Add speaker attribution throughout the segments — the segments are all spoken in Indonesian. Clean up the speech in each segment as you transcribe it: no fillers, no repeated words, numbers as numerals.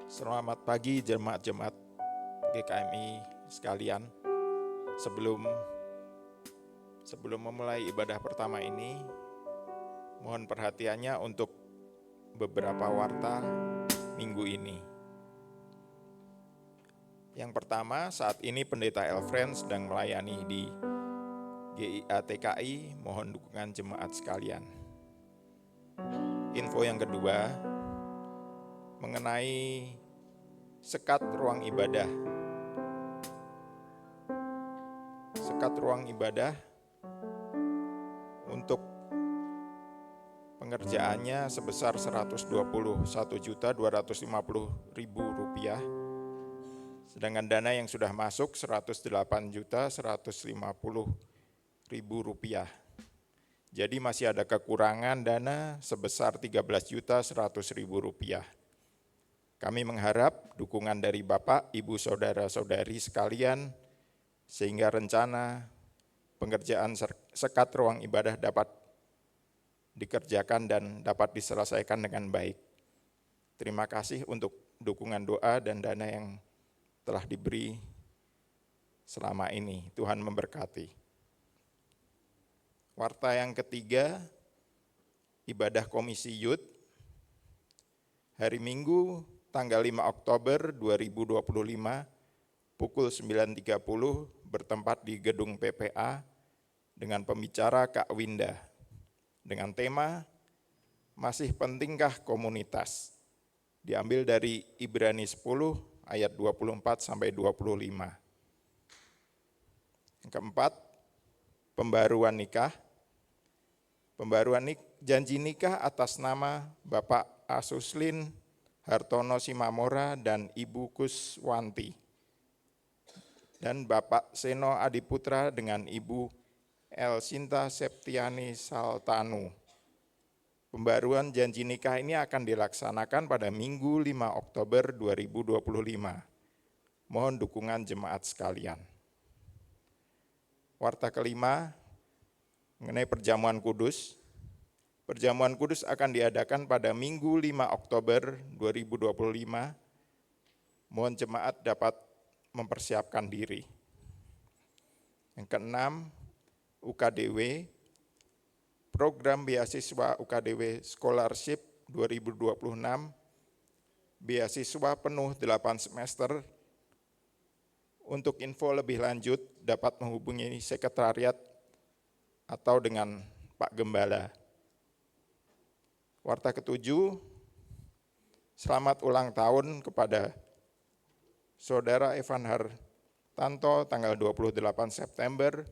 Speaker 1: Selamat pagi jemaat-jemaat GKMI sekalian. Sebelum memulai ibadah pertama ini, mohon perhatiannya untuk beberapa warta minggu ini. Yang pertama, saat ini Pendeta Elfren sedang melayani di GIA TKI, mohon dukungan jemaat sekalian. Info yang kedua, mengenai sekat ruang ibadah. Sekat ruang ibadah untuk pengerjaannya sebesar Rp121.250.000, sedangkan dana yang sudah masuk Rp108.150.000. Jadi masih ada kekurangan dana sebesar Rp13.100.000. Kami mengharap dukungan dari Bapak, Ibu, Saudara-saudari sekalian, sehingga rencana pengerjaan sekat ruang ibadah dapat dikerjakan dan dapat diselesaikan dengan baik. Terima kasih untuk dukungan doa dan dana yang telah diberi selama ini. Tuhan memberkati. Warta yang ketiga, ibadah Komisi Youth, hari Minggu tanggal 5 Oktober 2025, pukul 9.30 bertempat di gedung PPA dengan pembicara Kak Winda, dengan tema Masih Pentingkah Komunitas, diambil dari Ibrani 10 ayat 24-25. Yang keempat, pembaruan nikah. Pembaruan janji nikah atas nama Bapak Asuslin Hartono Simamora dan Ibu Kuswanti, dan Bapak Seno Adiputra dengan Ibu Elsinta Septiani Saltanu. Pembaruan janji nikah ini akan dilaksanakan pada Minggu 5 Oktober 2025. Mohon dukungan jemaat sekalian. Warta kelima, mengenai perjamuan kudus. Perjamuan kudus akan diadakan pada Minggu 5 Oktober 2025. Mohon jemaat dapat mempersiapkan diri. Yang keenam, UKDW, program beasiswa UKDW Scholarship 2026, beasiswa penuh 8 semester. Untuk info lebih lanjut dapat menghubungi sekretariat atau dengan Pak Gembala. Warta ketujuh, selamat ulang tahun kepada Saudara Evan Hartanto tanggal 28 September,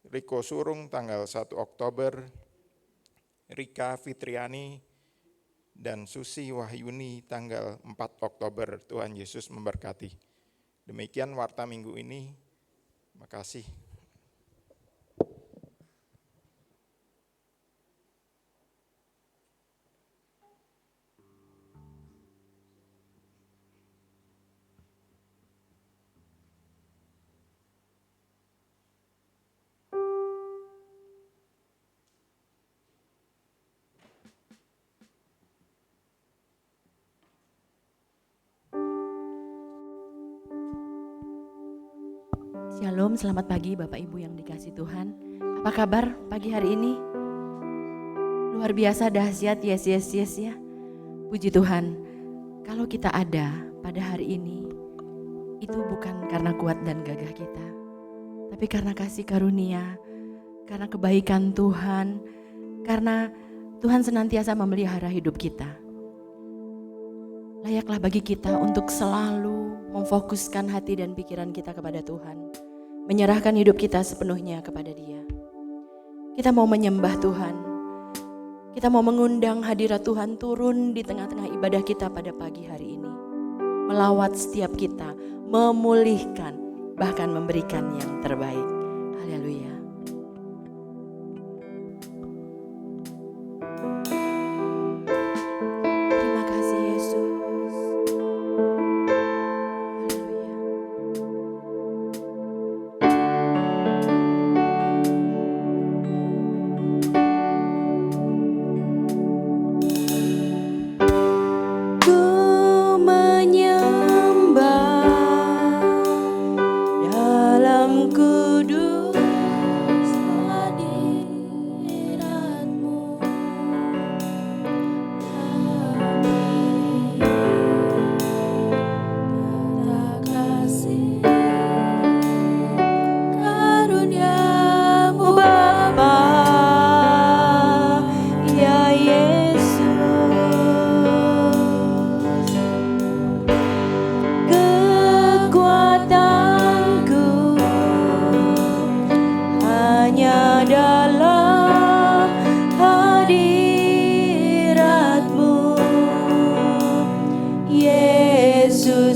Speaker 1: Riko Surung tanggal 1 Oktober, Rika Fitriani dan Susi Wahyuni tanggal 4 Oktober. Tuhan Yesus memberkati. Demikian warta minggu ini. Terima kasih.
Speaker 2: Shalom, selamat pagi Bapak Ibu yang dikasih Tuhan. Apa kabar pagi hari ini? Luar biasa dahsyat, yes ya. Puji Tuhan, kalau kita ada pada hari ini, itu bukan karena kuat dan gagah kita, tapi karena kasih karunia, karena kebaikan Tuhan, karena Tuhan senantiasa memelihara hidup kita. Layaklah bagi kita untuk selalu memfokuskan hati dan pikiran kita kepada Tuhan, menyerahkan hidup kita sepenuhnya kepada Dia. Kita mau menyembah Tuhan, kita mau mengundang hadirat Tuhan turun di tengah-tengah ibadah kita pada pagi hari ini, melawat setiap kita, memulihkan, bahkan memberikan yang terbaik. Haleluya. Terima kasih Yesus. Haleluya.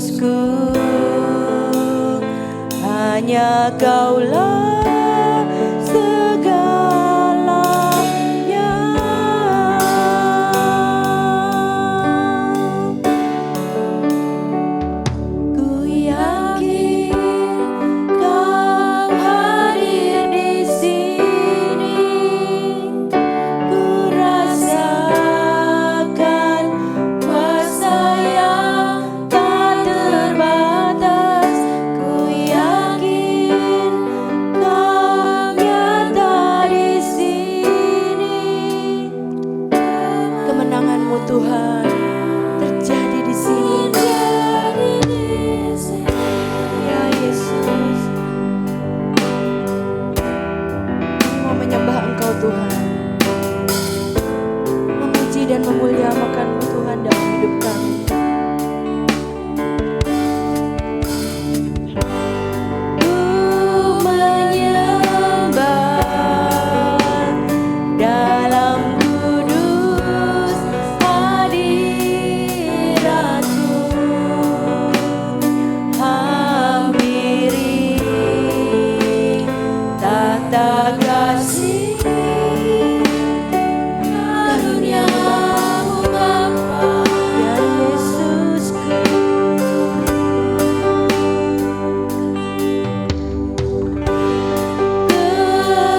Speaker 2: Yesusku, hanya Kaulah segalanya. Ku yakin Kau hadir di sini, ku rasakan kuasa yang tak terbatas. Ku yakin Kau nyata di sini. Kemenangan-Mu Tuhan terjadi di sini. Ya Yesus, kami mau menyembah Engkau Tuhan, memuji dan memuliakan-Mu Tuhan dalam hidup kami. Ku menyembah dalam kudus hadirat-Mu, hampiri tahta kasih karunia-Mu Bapa. Ya Yesusku,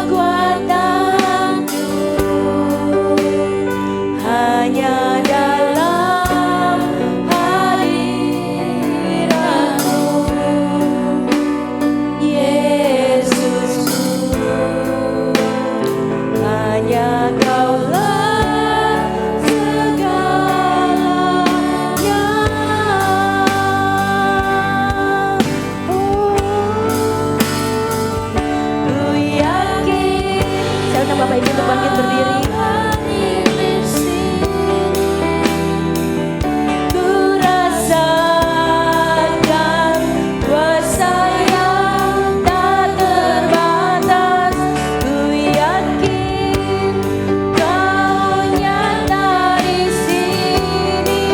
Speaker 2: kekuatanku hanya dalam hadirat-Mu. Yesusku, hanya Kaulah segalanya. Ku yakin. Saya undang Bapak Ibu untuk bangkit berdiri. Ku rasakan kuasa yang tak terbatas. Ku yakin Kau nyata di sini.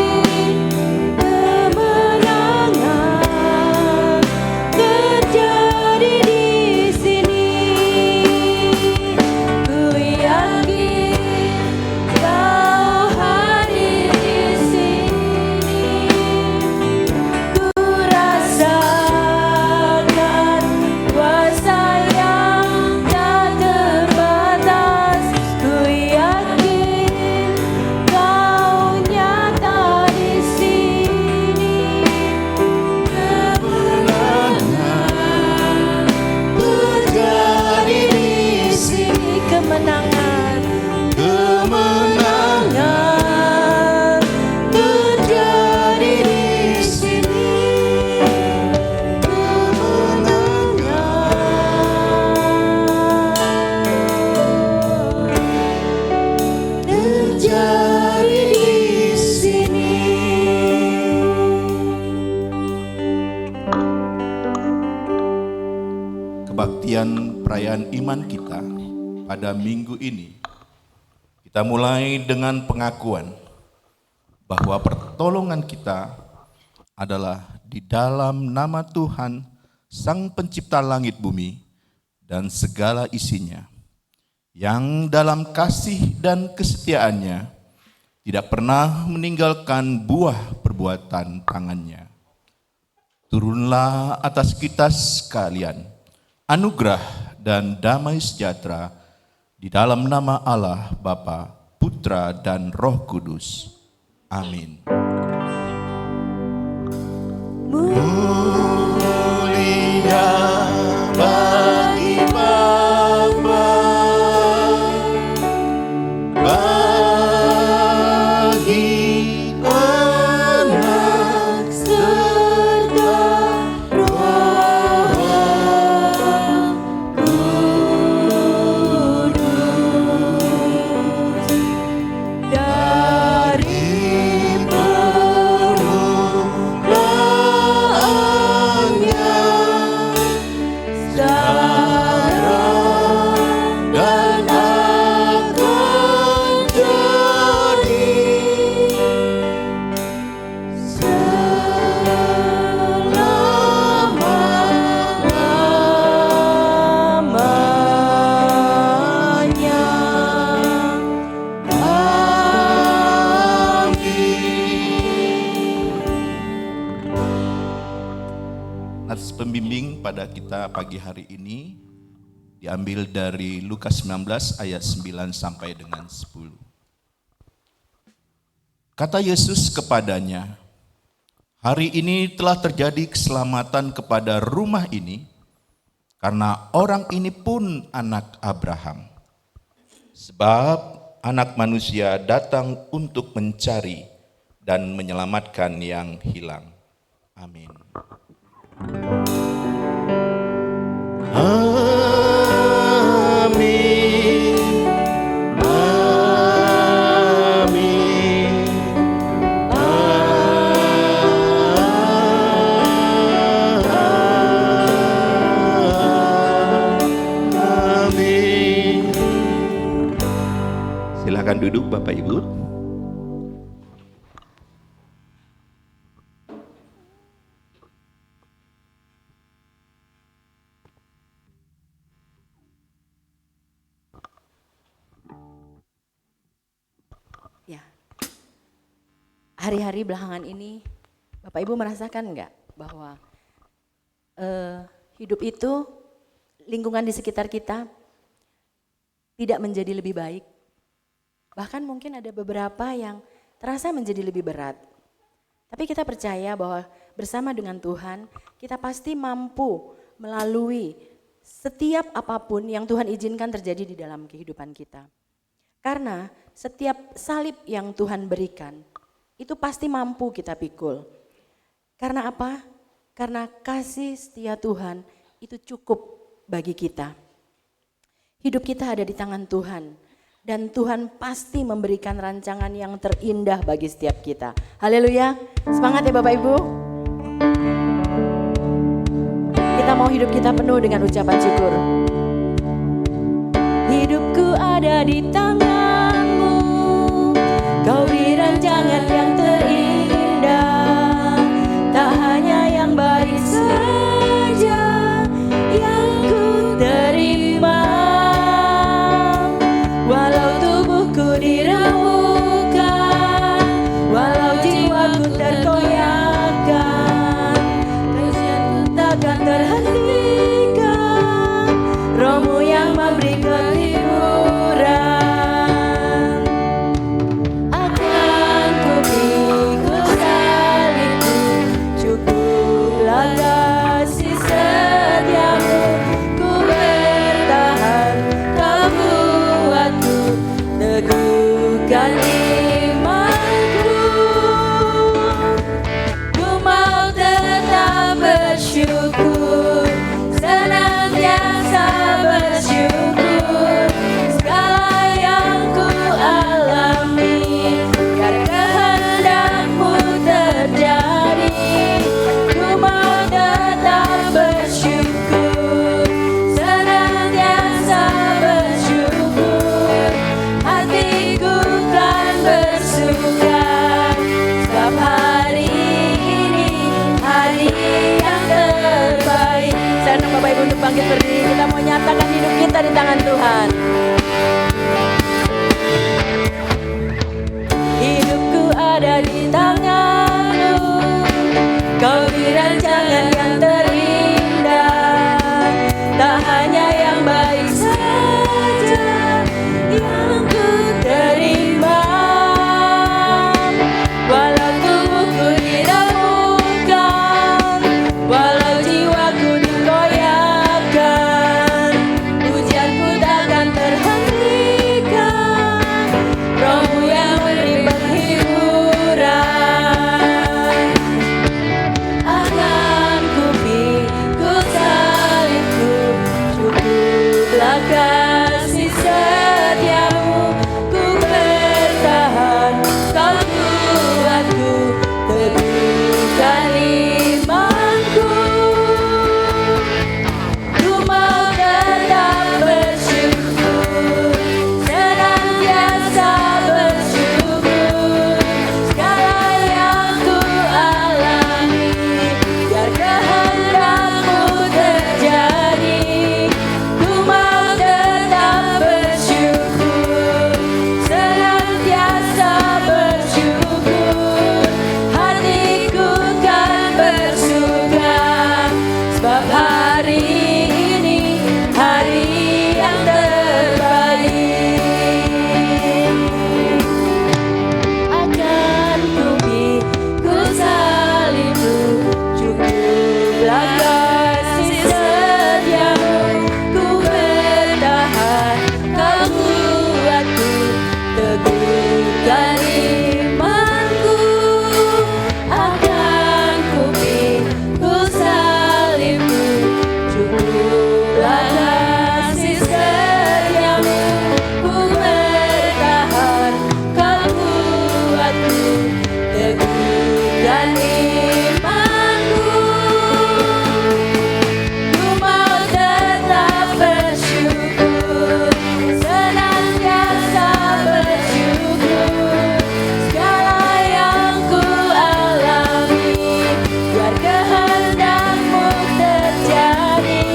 Speaker 2: Kemenangan terjadi di sini. Ku yakin Kau hadir di sini. Ku rasakan kuasa yang tak terbatas. Ku yakin Kau nyata di sini. Kemenangan terjadi di sini. Kemenangan terjadi di sini. Terjadi di sini.
Speaker 3: Kebaktian perayaan iman kita pada minggu ini, kita mulai dengan pengakuan bahwa pertolongan kita adalah di dalam nama Tuhan, Sang Pencipta langit bumi dan segala isinya, yang dalam kasih dan kesetiaannya tidak pernah meninggalkan buah perbuatan tangannya. Turunlah atas kita sekalian anugerah dan damai sejahtera di dalam nama Allah Bapa, Putra dan Roh Kudus. Amin.
Speaker 4: Mulia bagi Bapa, bagi Anak serta Roh Kudus, dari
Speaker 3: Nats pembimbing pada kita pagi hari ini diambil dari Lukas 19 ayat 9 sampai dengan 10. Kata Yesus kepadanya, "Hari ini telah terjadi keselamatan kepada rumah ini, karena orang ini pun anak Abraham. Sebab Anak Manusia datang untuk mencari dan menyelamatkan yang hilang." Amin.
Speaker 4: Amin. Amin. Amin.
Speaker 3: Silakan duduk Bapak Ibu.
Speaker 2: Ya, hari-hari belakangan ini Bapak Ibu merasakan enggak bahwa hidup itu, lingkungan di sekitar kita tidak menjadi lebih baik. Bahkan mungkin ada beberapa yang terasa menjadi lebih berat. Tapi kita percaya bahwa bersama dengan Tuhan kita pasti mampu melalui setiap apapun yang Tuhan izinkan terjadi di dalam kehidupan kita. Karena setiap salib yang Tuhan berikan itu pasti mampu kita pikul. Karena apa? Karena kasih setia Tuhan itu cukup bagi kita. Hidup kita ada di tangan Tuhan dan Tuhan pasti memberikan rancangan yang terindah bagi setiap kita. Haleluya. Semangat ya Bapak Ibu. Kita mau hidup kita penuh dengan ucapan syukur. Hidupku ada di tangan-Mu, Kau beri rancangan yang terindah. Tak hanya yang baik saja yang ku terima, walau tubuhku diramukan, walau jiwaku terkoyakkan, kesucianku takkan terhentikan, Roh-Mu yang memberi kehiburan. Akan ku pikul salibku, cukuplah kasih setiamu. Ku bertahan, Kau buatku teguhkan imanku. Ku mau tetap bersyukur, senantiasa bersyukur. Segala yang ku alami, biar kehendak-Mu terjadi. Ku mau tetap bersyukur, senantiasa bersyukur. Hatiku kan bersuka, sebab hari ini hari yang terbaik. Saya undang Bapak Ibu untuk bangkit berdiri. Kita mau nyatakan hidup kita di tangan Tuhan. Hidupku ada di tangan-Mu, Kau beri rancangan yang terindah. Tak hanya yang baik saja yang ku terima, walau tubuhku diramukan, walau jiwaku dikoyakkan, pujianku takkan terhenti. dan imanku. Ku mau tetap bersyukur, senantiasa bersyukur. Segala yang ku alami, biar kehendak-Mu terjadi.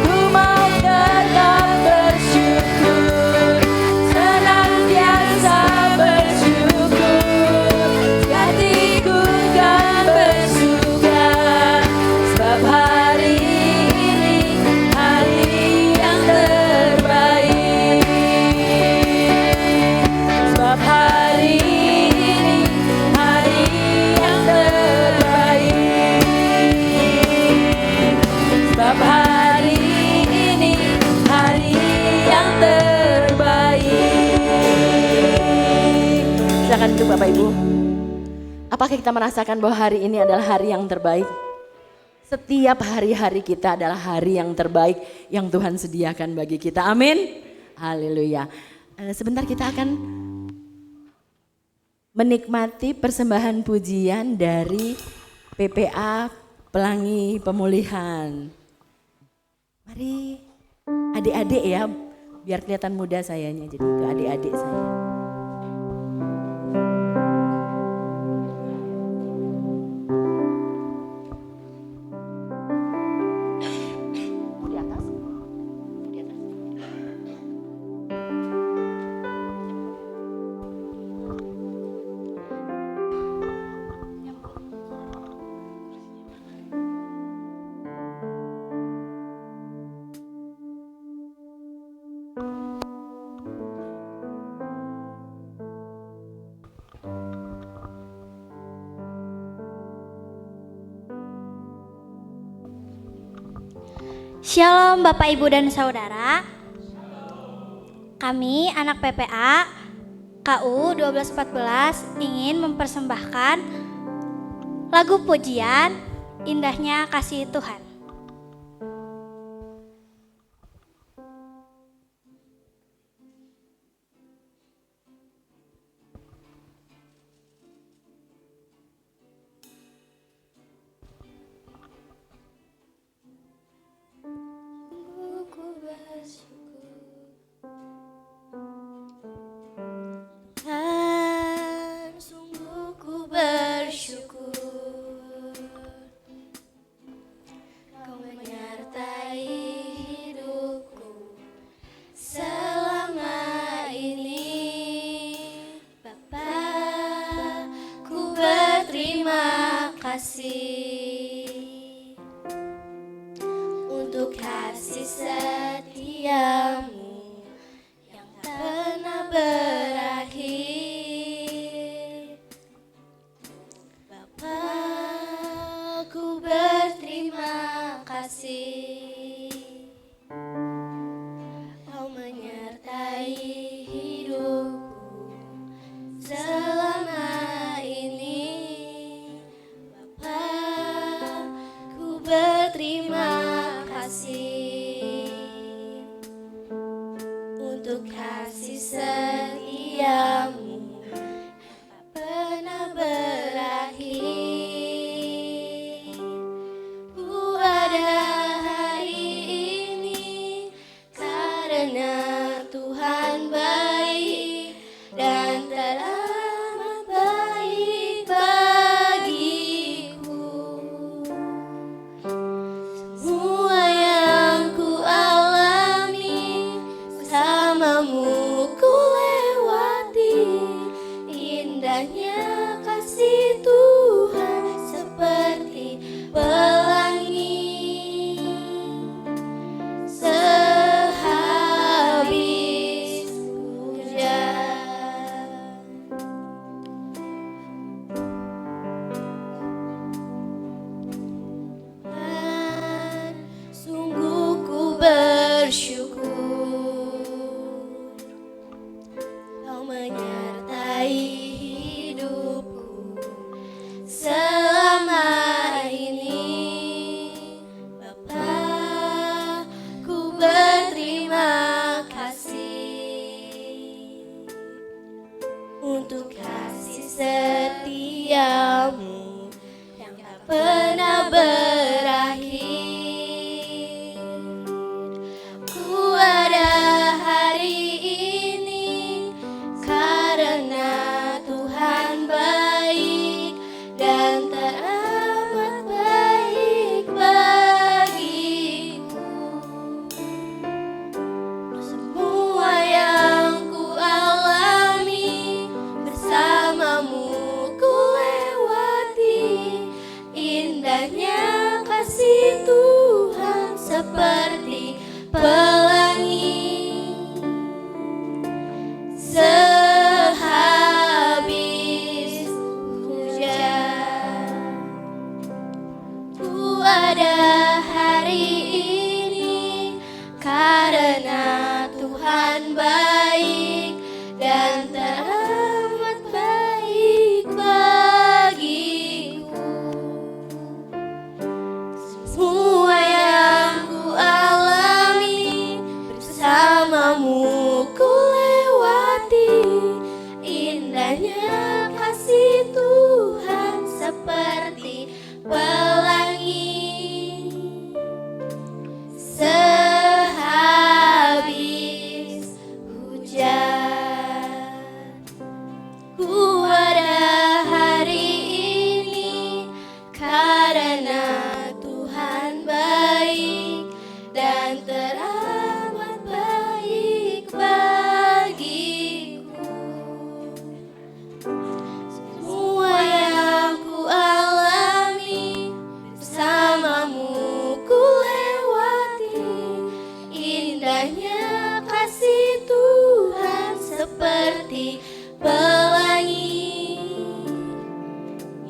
Speaker 2: Ku mau tetap bersyukur, senantiasa bersyukur. Hatiku kan bersuka, sebab hari ini hari yang terbaik. Sebab hari ini hari yang terbaik. Sebab hari ini hari yang terbaik. Silakan duduk Bapak Ibu. Apakah kita merasakan bahwa hari ini adalah hari yang terbaik? Setiap hari-hari kita adalah hari yang terbaik yang Tuhan sediakan bagi kita. Amin. Haleluya. Sebentar kita akan menikmati persembahan pujian dari PPA Pelangi Pemulihan. Mari adik-adik ya, biar kelihatan muda sayanya, jadi itu adik-adik saya. Di atas. Di atas.
Speaker 5: Shalom Bapak Ibu dan Saudara. Kami anak PPA KU 1214 ingin mempersembahkan lagu pujian Indahnya Kasih Tuhan. Sungguh ku bersyukur Kau menyertai hidupku selama ini. Bapa, ku berterima kasih untuk kasih setiamu yang tak pernah berakhir. Bapa, ku berterima kasih Kau menyertai hidupku selama ini. Bapa, pernah berakhir. Ku ada hari ini karena Tuhan baik dan teramat baik bagiku. Semua yang ku alami bersamamu ku lewati. Indahnya kasih Tuhan seperti pelangi. Sehabis hujan, ku ada hari ini karena Tuhan baik dan teramat baik bagiku. Semua yang ku alami bersamamu ku lewati. Indahnya kasih Tuhan seperti pelangi. Sehabis hujan, ku ada hari ini karena Tuhan baik dan teramat baik bagiku. Semua yang ku alami bersamamu ku lewati. Indahnya kasih Tuhan seperti pelangi.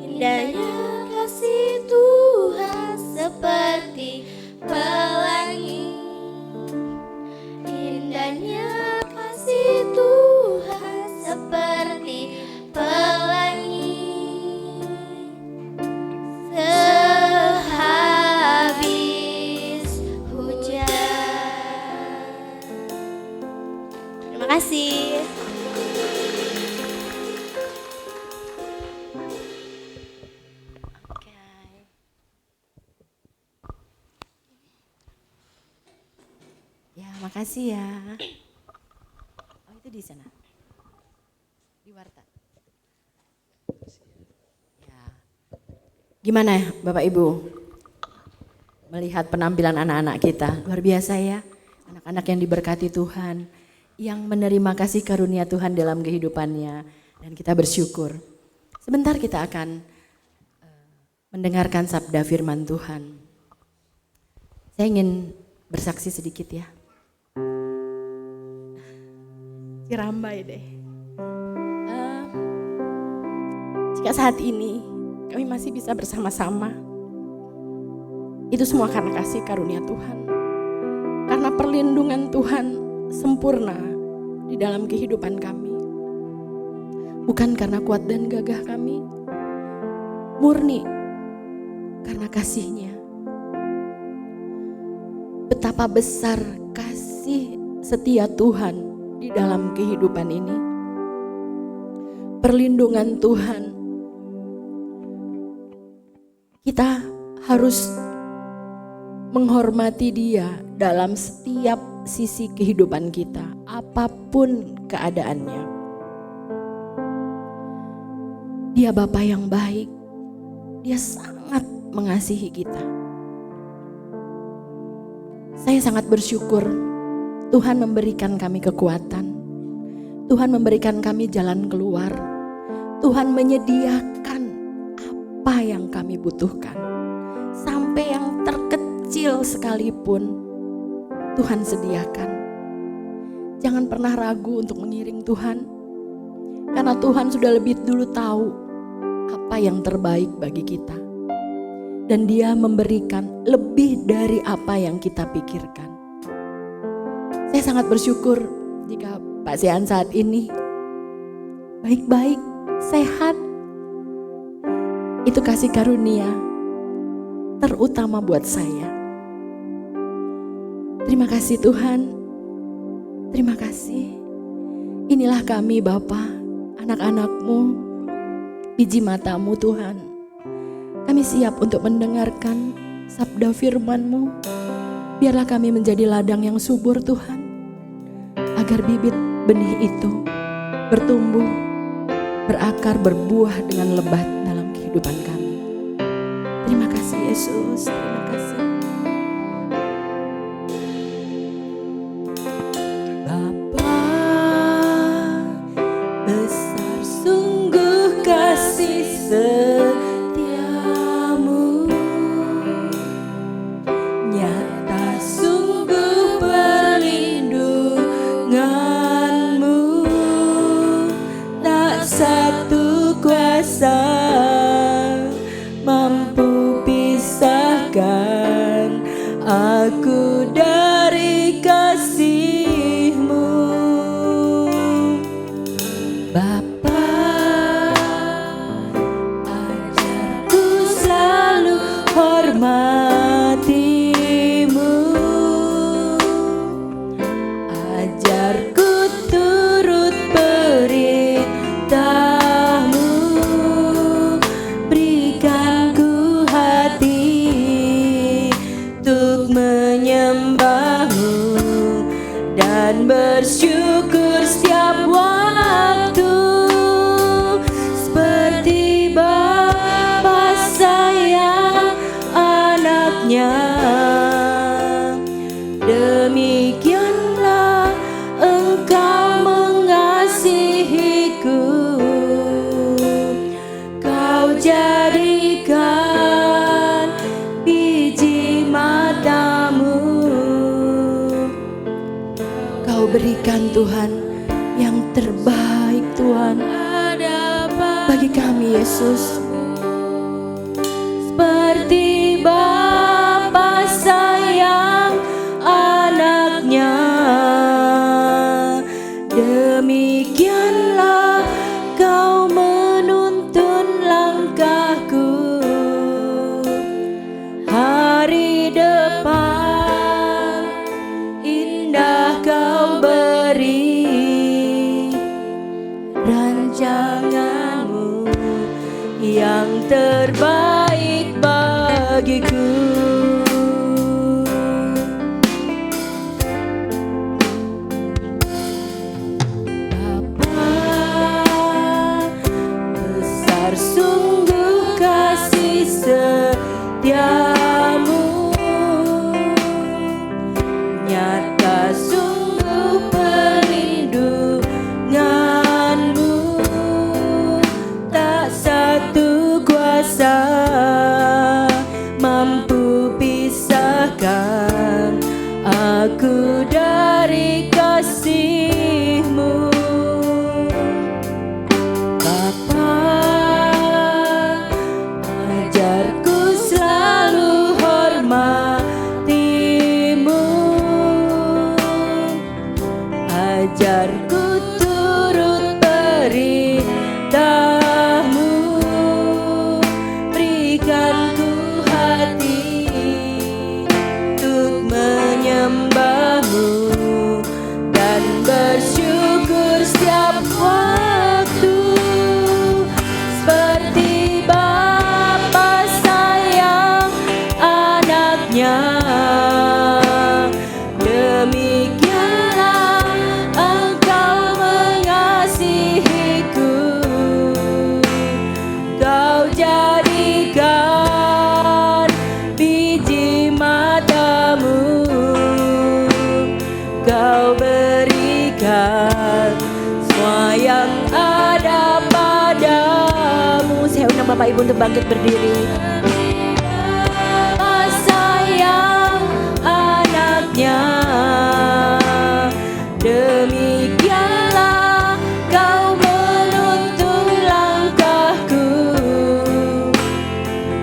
Speaker 5: Indahnya kasih Tuhan seperti pelangi. Indahnya kasih Tuhan seperti pelangi. Sehabis hujan. Terima kasih. Oke.
Speaker 2: Ya, makasih ya. Oh, itu di sana. Di Warta. Ya. Gimana ya, Bapak Ibu? Melihat penampilan anak-anak kita, luar biasa ya. Anak-anak yang diberkati Tuhan, yang menerima kasih karunia Tuhan dalam kehidupannya, dan kita bersyukur. Sebentar kita akan mendengarkan sabda firman Tuhan. Saya ingin bersaksi sedikit ya. Cirambai deh. Jika saat ini kami masih bisa bersama-sama, itu semua karena kasih karunia Tuhan. Karena perlindungan Tuhan sempurna di dalam kehidupan kami. Bukan karena kuat dan gagah kami, murni karena kasih-Nya. Betapa besar kasih setia Tuhan di dalam kehidupan ini. Perlindungan Tuhan. Kita harus menghormati Dia dalam setiap sisi kehidupan kita, apapun keadaannya. Dia Bapa yang baik. Dia sangat mengasihi kita. Saya sangat bersyukur Tuhan memberikan kami kekuatan. Tuhan memberikan kami jalan keluar. Tuhan menyediakan apa yang kami butuhkan. Sampai yang terkecil sekalipun Tuhan sediakan. Jangan pernah ragu untuk mengiring Tuhan. Karena Tuhan sudah lebih dulu tahu apa yang terbaik bagi kita. Dan Dia memberikan lebih dari apa yang kita pikirkan. Saya sangat bersyukur jika Pak Sean saat ini baik-baik, sehat. Itu kasih karunia terutama buat saya. Terima kasih Tuhan. Terima kasih. Inilah kami Bapa, anak-anak-Mu, biji mata-Mu Tuhan. Kami siap untuk mendengarkan sabda firman-Mu. Biarlah kami menjadi ladang yang subur Tuhan, agar bibit benih itu bertumbuh, berakar, berbuah dengan lebat dalam kehidupan kami. Terima kasih Yesus, terima kasih. Bapa, besar sungguh kasih setiamu, nyata sungguh perlindunganmu, tak satu kuasa mampu pisahkan aku dari kasih-Mu. Bapa, ajarku selalu hormati-Mu, ajarku turut perintah-Mu, berikan ku hati untuk menyembah-Mu dan bersyukur setiap waktu, seperti Bapa sayang anaknya. Demikianlah Engkau mengasihiku, Kau jadikan biji mata-Mu. Kau berikan Tuhan yang terbaik Tuhan bagi kami Yesus. Seperti Bapa sayang anaknya, demikianlah Kau menuntun langkahku. Hari depan indah Kau beri, rancangan-Mu yang terbaik bagiku. Bapa, besar sungguh kasih setiamu, nyata sungguh perlindungan-Mu, tak satu kuasa mampu pisahkan aku dari kasih-Mu. Bapa, ajarku selalu hormati-Mu, ajarku turut perintah-Mu, berikan ku hati untuk menyembah-Mu dan bersyukur setiap waktu, seperti Bapa sayang anaknya. Demikianlah Engkau mengasihiku, Kau jadikan biji mata-Mu, Kau berikan semua yang ada padamu. Saya undang Bapak Ibu untuk bangkit berdiri. Bapa sayang anaknya, demikianlah Kau menuntun langkahku.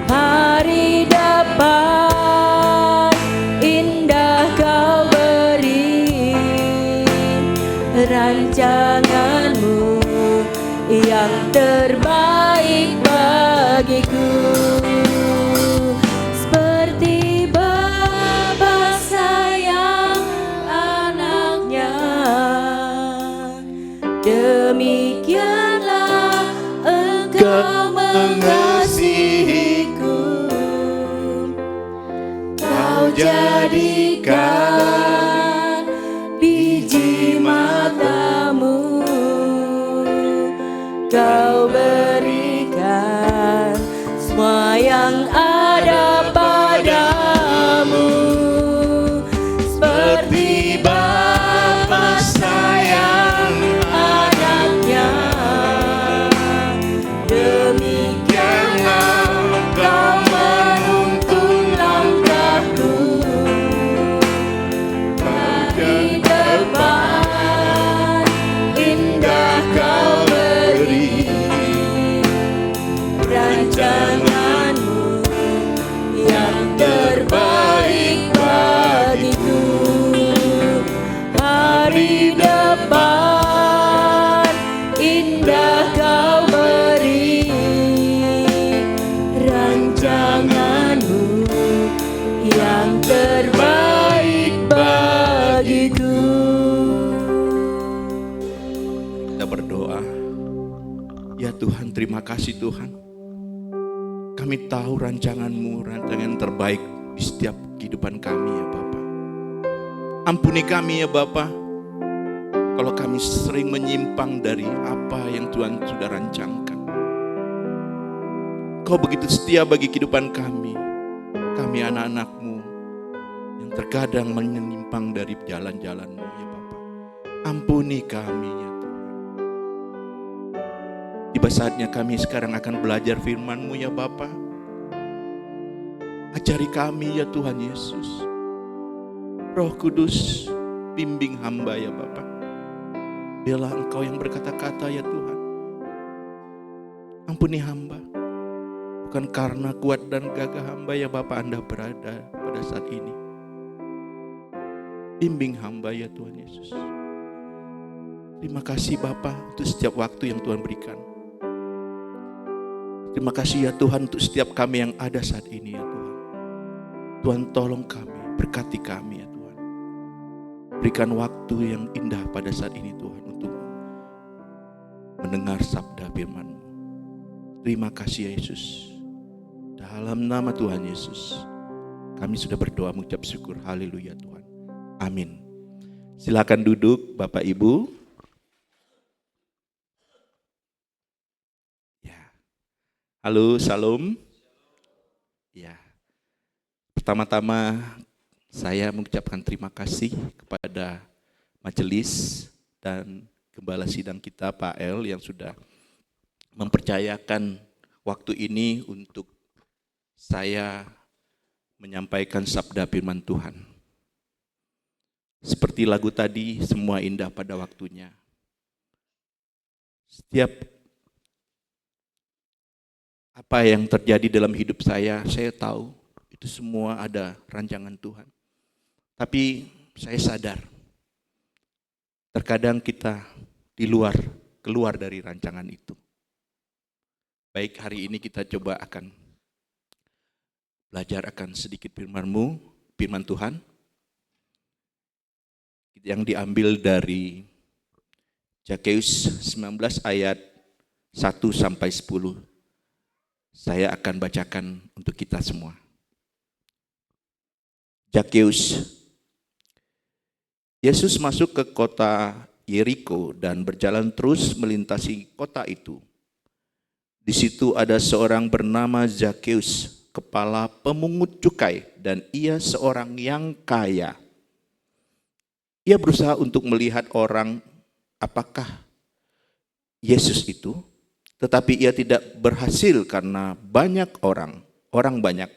Speaker 2: Hari depan indah Kau beri, rancangan-Mu yang terbaik bagiku. Seperti Bapa sayang anaknya, demikianlah Engkau mengasihiku. jadikan biji matamu, kau berikan semua yang ada padamu, seperti Bapa sayang anaknya, demikianlah kau menuntun langkahku. Di depan indah kau beri rancanganmu yang terbaik bagiku. Hari depan indah kau beri rancanganmu yang terbaik bagiku.
Speaker 3: Kita berdoa. Ya Tuhan, terima kasih Tuhan. Kami tahu rancangan-Mu, rancangan terbaik di setiap kehidupan kami ya Bapa. Ampuni kami ya Bapa, kalau kami sering menyimpang dari apa yang Tuhan sudah rancangkan. Kau begitu setia bagi kehidupan kami anak-anak-Mu yang terkadang menyimpang dari jalan-jalan-Mu ya Bapa. Ampuni kami ya Tuhan. Tiba saatnya kami sekarang akan belajar firman-Mu ya Bapa. Ajari kami ya Tuhan Yesus. Roh Kudus, bimbing hamba ya Bapa. Biarlah Engkau yang berkata-kata ya Tuhan. Ampuni hamba. Bukan karena kuat dan gagah hamba ya Bapa Anda berada pada saat ini. Bimbing hamba ya Tuhan Yesus. Terima kasih Bapa untuk setiap waktu yang Tuhan berikan. Terima kasih ya Tuhan untuk setiap kami yang ada saat ini ya Tuhan. Tuhan tolong kami, berkati kami ya Tuhan. Berikan waktu yang indah pada saat ini Tuhan untuk mendengar sabda firman-Mu. Terima kasih ya Yesus. Dalam nama Tuhan Yesus, kami sudah berdoa mengucap syukur. Haleluya Tuhan. Amin. Silakan duduk Bapak Ibu. Halo, salam. Ya. Pertama-tama saya mengucapkan terima kasih kepada majelis dan gembala sidang kita Pak El yang sudah mempercayakan waktu ini untuk saya menyampaikan sabda firman Tuhan. Seperti lagu tadi, semua indah pada waktunya. Setiap apa yang terjadi dalam hidup saya tahu itu semua ada rancangan Tuhan. Tapi saya sadar, terkadang kita keluar dari rancangan itu. Baik, hari ini kita coba akan belajar akan sedikit firman Tuhan, yang diambil dari Zakheus 19 ayat 1 sampai 10. Saya akan bacakan untuk kita semua. Zakheus. Yesus masuk ke kota Yeriko dan berjalan terus melintasi kota itu. Di situ ada seorang bernama Zakheus, kepala pemungut cukai, dan ia seorang yang kaya. Ia berusaha untuk melihat orang apakah Yesus itu, tetapi ia tidak berhasil karena banyak orang banyak,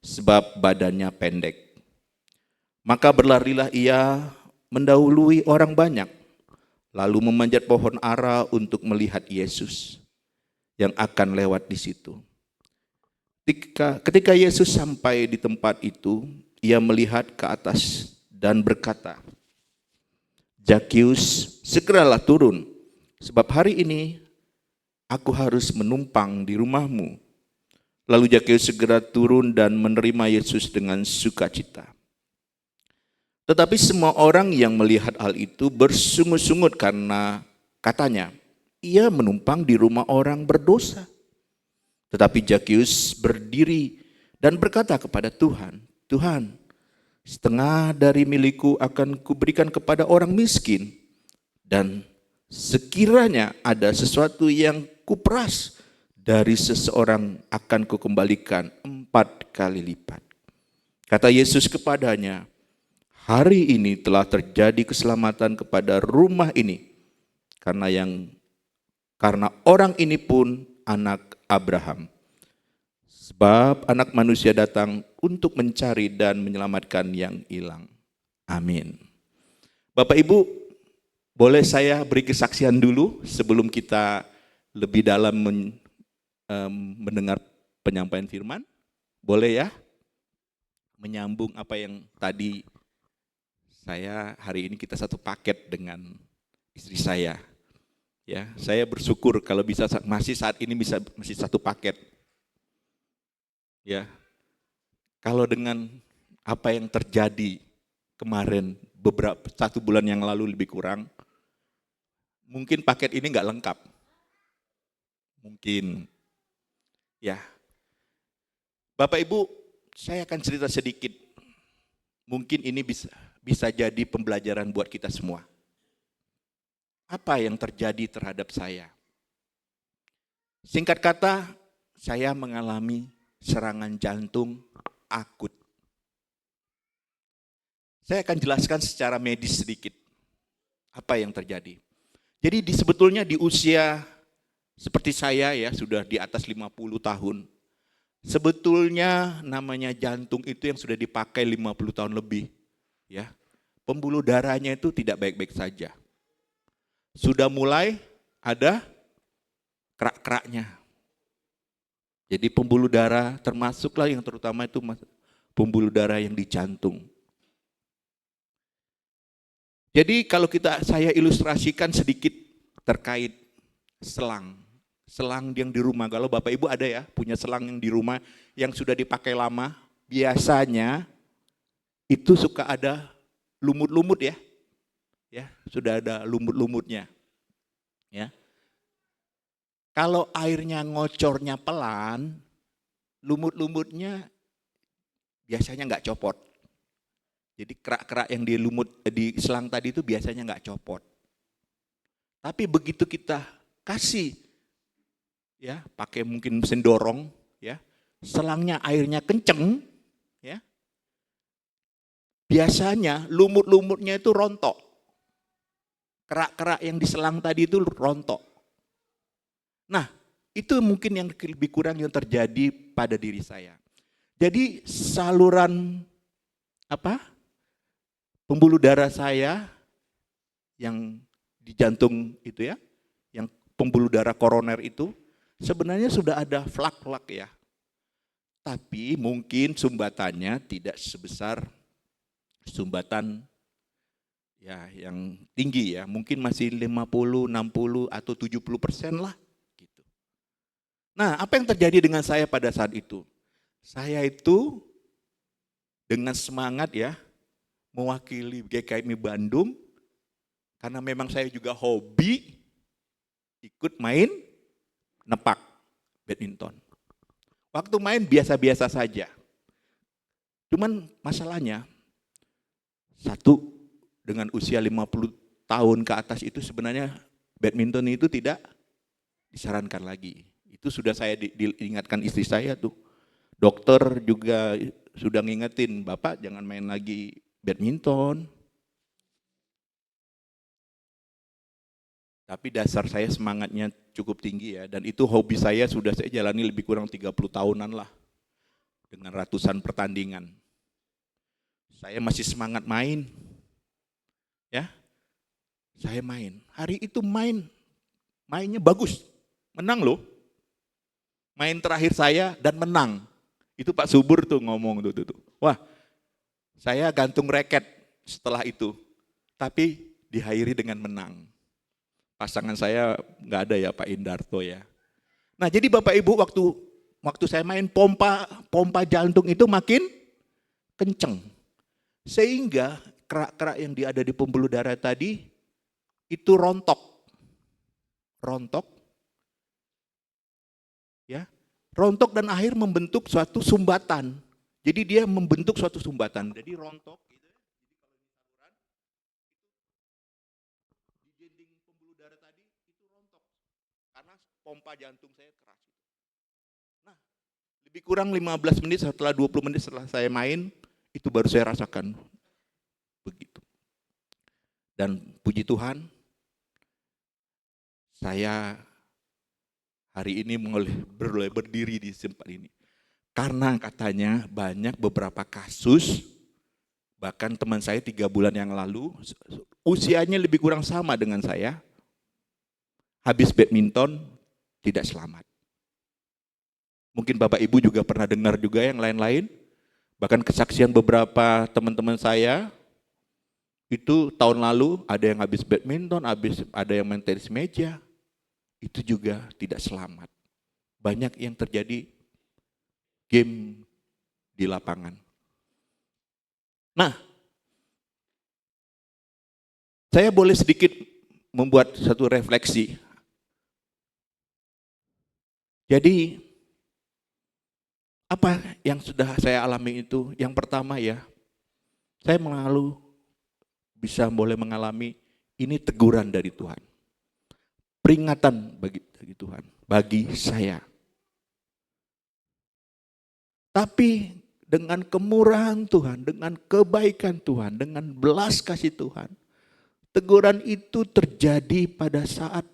Speaker 3: sebab badannya pendek. Maka berlarilah ia mendahului orang banyak, lalu memanjat pohon ara untuk melihat Yesus yang akan lewat di situ. Ketika Yesus sampai di tempat itu, ia melihat ke atas dan berkata, "Zakheus, segeralah turun, sebab hari ini aku harus menumpang di rumahmu." Lalu Zakheus segera turun dan menerima Yesus dengan sukacita. Tetapi semua orang yang melihat hal itu bersungut-sungut karena katanya, ia menumpang di rumah orang berdosa. Tetapi Zakheus berdiri dan berkata kepada Tuhan, "Tuhan, setengah dari milikku akan kuberikan kepada orang miskin, dan sekiranya ada sesuatu yang kuperas dari seseorang akan kukembalikan 4 kali lipat. Kata Yesus kepadanya, hari ini telah terjadi keselamatan kepada rumah ini, karena orang ini pun anak Abraham. Sebab anak manusia datang untuk mencari dan menyelamatkan yang hilang. Amin. Bapak Ibu, boleh saya beri kesaksian dulu sebelum kita lebih dalam mendengar penyampaian firman? Boleh ya? Menyambung apa yang tadi hari ini kita satu paket dengan istri saya. Ya, saya bersyukur kalau bisa saat ini masih satu paket. Ya, kalau dengan apa yang terjadi kemarin 1 bulan yang lalu lebih kurang, mungkin paket ini nggak lengkap. Mungkin, ya. Bapak Ibu, saya akan cerita sedikit. Mungkin ini bisa jadi pembelajaran buat kita semua. Apa yang terjadi terhadap saya? Singkat kata, saya mengalami serangan jantung akut. Saya akan jelaskan secara medis sedikit apa yang terjadi. Jadi sebetulnya di usia seperti saya ya, sudah di atas 50 tahun. Sebetulnya namanya jantung itu yang sudah dipakai 50 tahun lebih. Ya, pembuluh darahnya itu tidak baik-baik saja. Sudah mulai ada kerak-keraknya. Jadi pembuluh darah termasuklah yang terutama itu pembuluh darah yang di jantung. Jadi kalau saya ilustrasikan sedikit terkait selang yang di rumah. Kalau Bapak Ibu ada ya punya selang yang di rumah yang sudah dipakai lama, biasanya itu suka ada lumut-lumut ya. Ya, sudah ada lumut-lumutnya. Ya. Kalau airnya ngocornya pelan, lumut-lumutnya biasanya nggak copot. Jadi kerak-kerak yang di selang tadi itu biasanya nggak copot. Tapi begitu kita kasih, ya pakai mungkin mesin dorong, ya selangnya airnya kenceng, ya biasanya lumut-lumutnya itu rontok. Kerak-kerak yang di selang tadi itu rontok. Nah, itu mungkin yang lebih kurang yang terjadi pada diri saya. Jadi saluran pembuluh darah saya yang di jantung itu ya, yang pembuluh darah koroner itu sebenarnya sudah ada flak-flak ya. Tapi mungkin sumbatannya tidak sebesar sumbatan ya yang tinggi ya, mungkin masih 50, 60 atau 70% lah. Nah, apa yang terjadi dengan saya pada saat itu? Saya itu dengan semangat ya, mewakili GKMI Bandung, karena memang saya juga hobi ikut main nepak badminton. Waktu main biasa-biasa saja. Cuman masalahnya, satu, dengan usia 50 tahun ke atas itu sebenarnya badminton itu tidak disarankan lagi. Itu sudah saya diingatkan istri saya tuh. Dokter juga sudah ngingetin, Bapak jangan main lagi badminton. Tapi dasar saya semangatnya cukup tinggi ya. Dan itu hobi saya sudah saya jalani lebih kurang 30 tahunan lah. Dengan ratusan pertandingan. Saya masih semangat main. Ya, saya main. Hari itu mainnya bagus. Menang loh. Main terakhir saya dan menang. Itu Pak Subur tuh ngomong tuh. Wah, saya gantung reket setelah itu. Tapi diakhiri dengan menang. Pasangan saya nggak ada ya Pak Indarto ya. Nah jadi Bapak Ibu waktu saya main pompa jantung itu makin kenceng. Sehingga kerak-kerak yang ada di pembuluh darah tadi itu rontok. Ya, rontok dan akhir membentuk suatu sumbatan. Jadi dia membentuk suatu sumbatan. Jadi rontok gitu ya. Di dinding pembuluh darah tadi itu rontok. Karena pompa jantung saya keras. Nah, lebih kurang 15 menit setelah 20 menit setelah saya main, itu baru saya rasakan begitu. Dan puji Tuhan, saya hari ini boleh berdiri di tempat ini. Karena katanya banyak beberapa kasus, bahkan teman saya 3 bulan yang lalu, usianya lebih kurang sama dengan saya, habis badminton tidak selamat. Mungkin Bapak Ibu juga pernah dengar juga yang lain-lain, bahkan kesaksian beberapa teman-teman saya, itu tahun lalu ada yang habis badminton, ada yang main tenis meja, itu juga tidak selamat. Banyak yang terjadi game di lapangan. Nah, saya boleh sedikit membuat satu refleksi. Jadi, apa yang sudah saya alami itu? Yang pertama ya, saya bisa boleh mengalami ini teguran dari Tuhan. Peringatan bagi Tuhan, bagi saya. Tapi dengan kemurahan Tuhan, dengan kebaikan Tuhan, dengan belas kasih Tuhan, teguran itu terjadi pada saat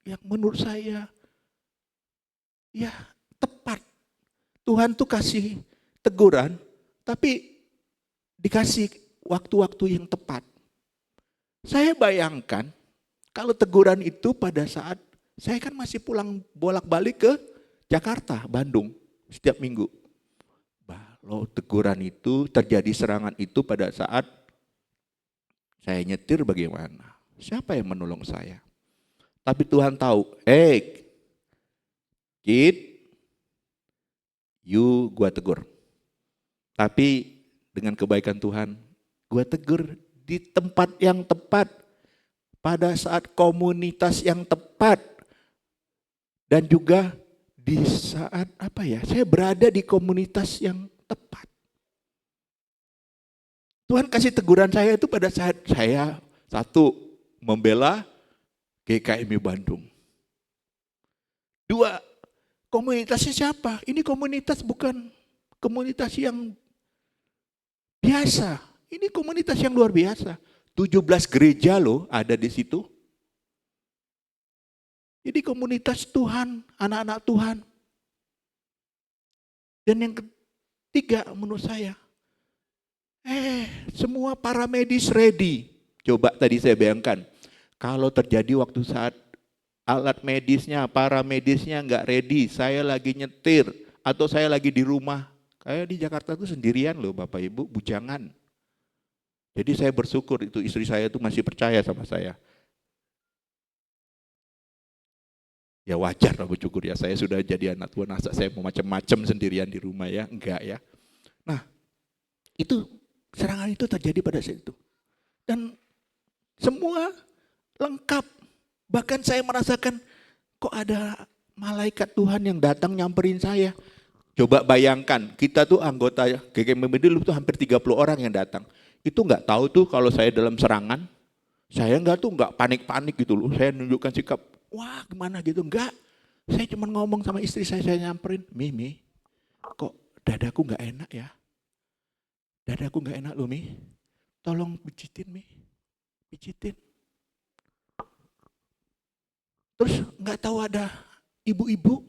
Speaker 3: yang menurut saya ya tepat. Tuhan tuh kasih teguran, tapi dikasih waktu-waktu yang tepat. Saya bayangkan kalau teguran itu pada saat saya kan masih pulang bolak-balik ke Jakarta, Bandung setiap minggu. Kalau teguran itu terjadi serangan itu pada saat saya nyetir bagaimana? Siapa yang menolong saya? Tapi Tuhan tahu, kid, gua tegur. Tapi dengan kebaikan Tuhan, gua tegur di tempat yang tepat, pada saat komunitas yang tepat, dan juga di saat saya berada di komunitas yang tepat. Tuhan kasih teguran saya itu pada saat saya satu membela GKMI Bandung. 2, komunitasnya siapa? Ini komunitas bukan komunitas yang biasa. Ini komunitas yang luar biasa. 17 gereja loh ada di situ. Jadi komunitas Tuhan, anak-anak Tuhan. Dan yang ketiga menurut saya, semua para medis ready. Coba tadi saya bayangkan, kalau terjadi waktu saat alat medisnya, para medisnya nggak ready, saya lagi nyetir, atau saya lagi di rumah. Kayak di Jakarta tuh sendirian loh Bapak Ibu, bujangan. Jadi saya bersyukur itu istri saya tuh masih percaya sama saya. Ya wajar lah bersyukur ya, saya sudah jadi anak Tuhan, masa saya mau macam-macam sendirian di rumah ya, enggak ya. Nah, itu serangan itu terjadi pada saat itu. Dan semua lengkap. Bahkan saya merasakan kok ada malaikat Tuhan yang datang nyamperin saya. Coba bayangkan, kita tuh anggota GKMI dulu tuh hampir 30 orang yang datang. Itu enggak tahu tuh kalau saya dalam serangan, saya enggak panik-panik gitu loh. Saya nunjukkan sikap, wah gimana gitu, enggak. Saya cuma ngomong sama istri saya nyamperin, Mimi, kok dadaku enggak enak ya? Dadaku enggak enak loh Mi, tolong pijitin Mi, pijitin. Terus enggak tahu ada ibu-ibu,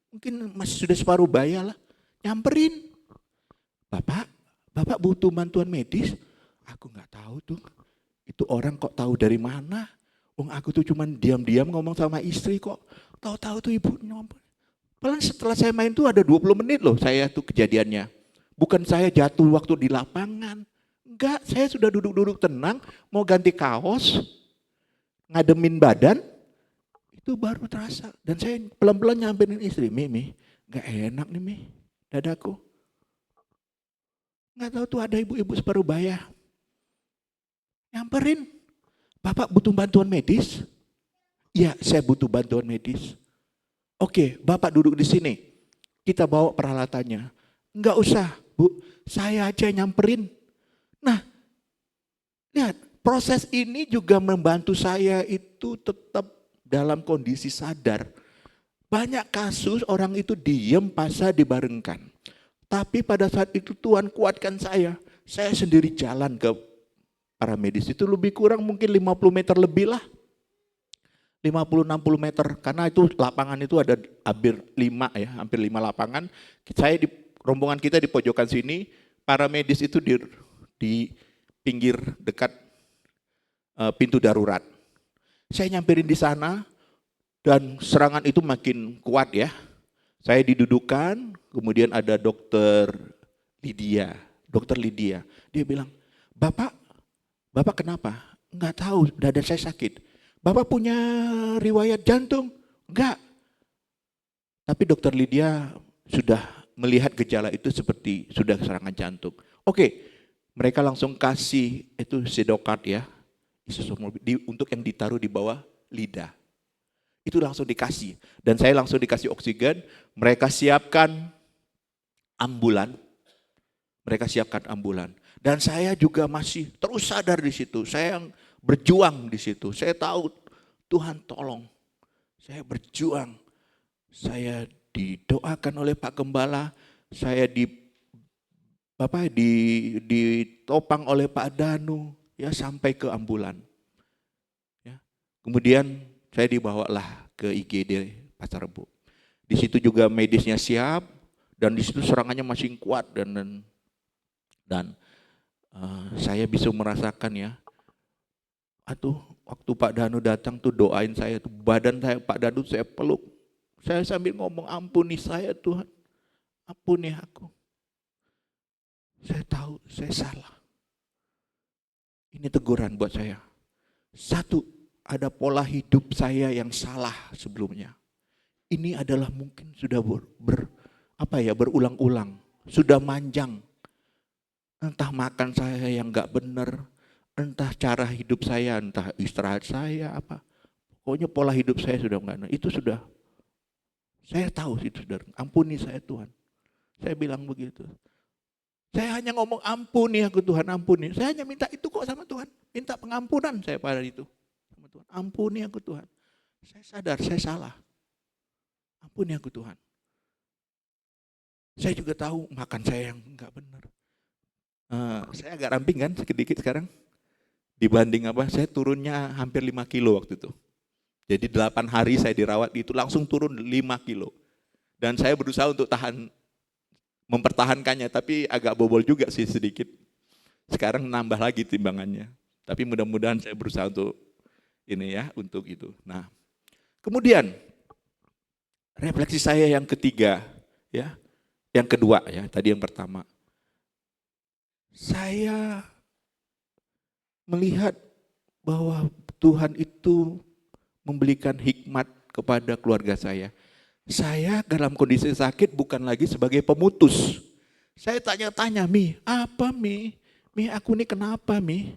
Speaker 3: mungkin masih sudah separuh baya lah, nyamperin. Bapak butuh bantuan medis? Aku enggak tahu tuh, itu orang kok tahu dari mana? Aku tuh cuman diam-diam ngomong sama istri kok, tahu-tahu tuh ibu nyamperin. Padahal setelah saya main tuh ada 20 menit loh saya tuh kejadiannya. Bukan saya jatuh waktu di lapangan. Enggak, saya sudah duduk-duduk tenang, mau ganti kaos, ngademin badan, itu baru terasa. Dan saya pelan-pelan nyamperin istri, Mimi, enggak enak nih Mi, dadaku. Enggak tahu tuh ada ibu-ibu separuh baya. Nyamperin, Bapak butuh bantuan medis? Iya, saya butuh bantuan medis. Oke, Bapak duduk di sini. Kita bawa peralatannya. enggak usah Bu, saya aja nyamperin. Nah, lihat, proses ini juga membantu saya itu tetap dalam kondisi sadar. Banyak kasus orang itu diem pas saya dibarengkan. Tapi pada saat itu Tuhan kuatkan saya. Saya sendiri jalan ke para medis itu lebih kurang mungkin 50 meter lebih lah. 50-60 meter karena itu lapangan itu ada hampir 5 ya, hampir 5 lapangan. Saya di rombongan kita di pojokan sini, para medis itu di pinggir dekat pintu darurat. Saya nyamperin di sana dan serangan itu makin kuat ya. Saya didudukan, kemudian ada dokter Lydia. Dia bilang, Bapak kenapa? Enggak tahu, dada saya sakit. Bapak punya riwayat jantung? Enggak. Tapi dokter Lydia sudah melihat gejala itu seperti sudah serangan jantung. Oke, mereka langsung kasih itu Sedokat ya, untuk yang ditaruh di bawah lidah. Itu langsung dikasih. Dan saya langsung dikasih oksigen, mereka siapkan ambulan. Dan saya juga masih terus sadar di situ. Saya yang berjuang di situ. Saya tahu Tuhan tolong. Saya berjuang. Saya didoakan oleh Pak Gembala. Saya ditopang oleh Pak Danu ya sampai ke ambulan. Ya. Kemudian saya dibawalah ke IGD Pasar Rebo. Di situ juga medisnya siap dan di situ serangannya masih kuat dan saya bisa merasakan ya. Waktu Pak Danu datang tuh doain saya tuh badan saya Pak Danu saya peluk. Saya sambil ngomong ampuni saya Tuhan. Ampuni aku. Saya tahu saya salah. Ini teguran buat saya. Satu, ada pola hidup saya yang salah sebelumnya. Ini adalah mungkin sudah berulang-ulang, sudah manjang. Entah makan saya yang enggak benar, entah cara hidup saya, entah istirahat saya apa. Pokoknya pola hidup saya sudah enggak benar. Itu sudah saya tahu itu sudah. Ampuni saya Tuhan. Saya bilang begitu. Saya hanya ngomong ampuni aku Tuhan, ampuni. Saya hanya minta itu kok sama Tuhan. Minta pengampunan saya pada itu. Sama Tuhan. Ampuni aku Tuhan. Saya sadar saya salah. Ampuni aku Tuhan. Saya juga tahu makan saya yang enggak benar. Saya agak ramping kan sedikit sekarang. Dibanding saya turunnya hampir 5 kilo waktu itu. Jadi 8 hari saya dirawat itu langsung turun 5 kilo. Dan saya berusaha untuk mempertahankannya, tapi agak bobol juga sih sedikit. Sekarang nambah lagi timbangannya. Tapi mudah-mudahan saya berusaha untuk untuk itu. Nah, kemudian refleksi saya yang ketiga, ya, yang kedua ya, tadi yang pertama. Saya melihat bahwa Tuhan itu memberikan hikmat kepada keluarga saya. Saya dalam kondisi sakit bukan lagi sebagai pemutus. Saya tanya-tanya, apa Mi, aku ini kenapa Mi?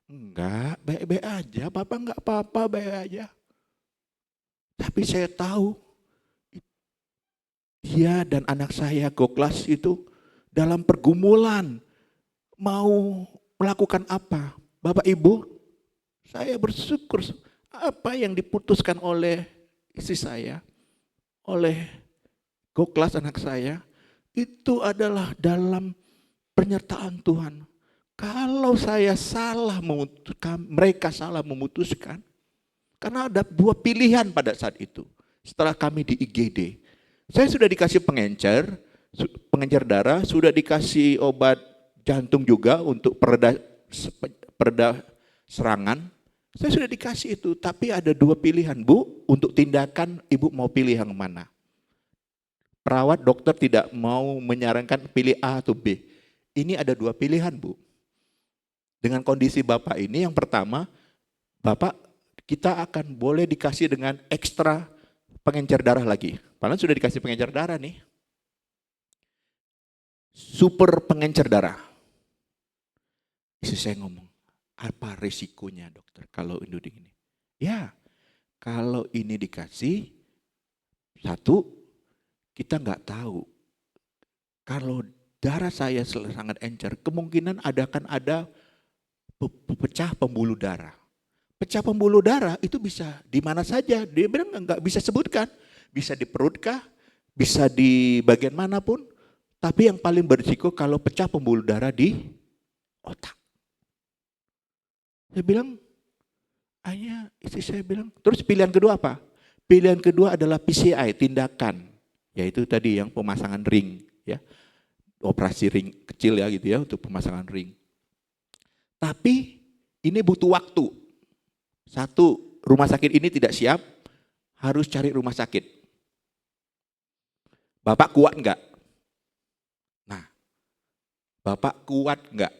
Speaker 3: Enggak, baik-baik aja, Papa enggak apa-apa, baik aja. Tapi saya tahu, dia dan anak saya Goklas itu dalam pergumulan, mau melakukan apa? Bapak Ibu, saya bersyukur apa yang diputuskan oleh istri saya, oleh Goklas anak saya, itu adalah dalam penyertaan Tuhan. Kalau saya salah memutuskan, mereka salah memutuskan, karena ada 2 pilihan pada saat itu. Setelah kami di IGD, saya sudah dikasih pengencer darah, sudah dikasih obat jantung juga untuk pereda serangan. Saya sudah dikasih itu, tapi ada 2 pilihan, Bu, untuk tindakan Ibu mau pilih yang mana? Perawat dokter tidak mau menyarankan pilih A atau B. Ini ada 2 pilihan, Bu. Dengan kondisi Bapak ini, yang pertama, Bapak kita akan boleh dikasih dengan ekstra pengencer darah lagi. Padahal sudah dikasih pengencer darah nih. Super pengencer darah. Istri saya ngomong, apa risikonya dokter kalau induding ini? Ya, kalau ini dikasih, satu, kita nggak tahu kalau darah saya sangat encer, kemungkinan akan ada pecah pembuluh darah. Pecah pembuluh darah itu bisa di mana saja. Dia bilang nggak bisa sebutkan. Bisa di perut kah? Bisa di bagian manapun. Tapi yang paling berisiko kalau pecah pembuluh darah di otak. Saya bilang, istri saya bilang, terus pilihan kedua apa? Pilihan kedua adalah PCI, tindakan. Yaitu tadi yang pemasangan ring. Ya, operasi ring kecil ya gitu ya untuk pemasangan ring. Tapi ini butuh waktu. Satu, rumah sakit ini tidak siap, harus cari rumah sakit. Bapak kuat enggak? Nah, Bapak kuat enggak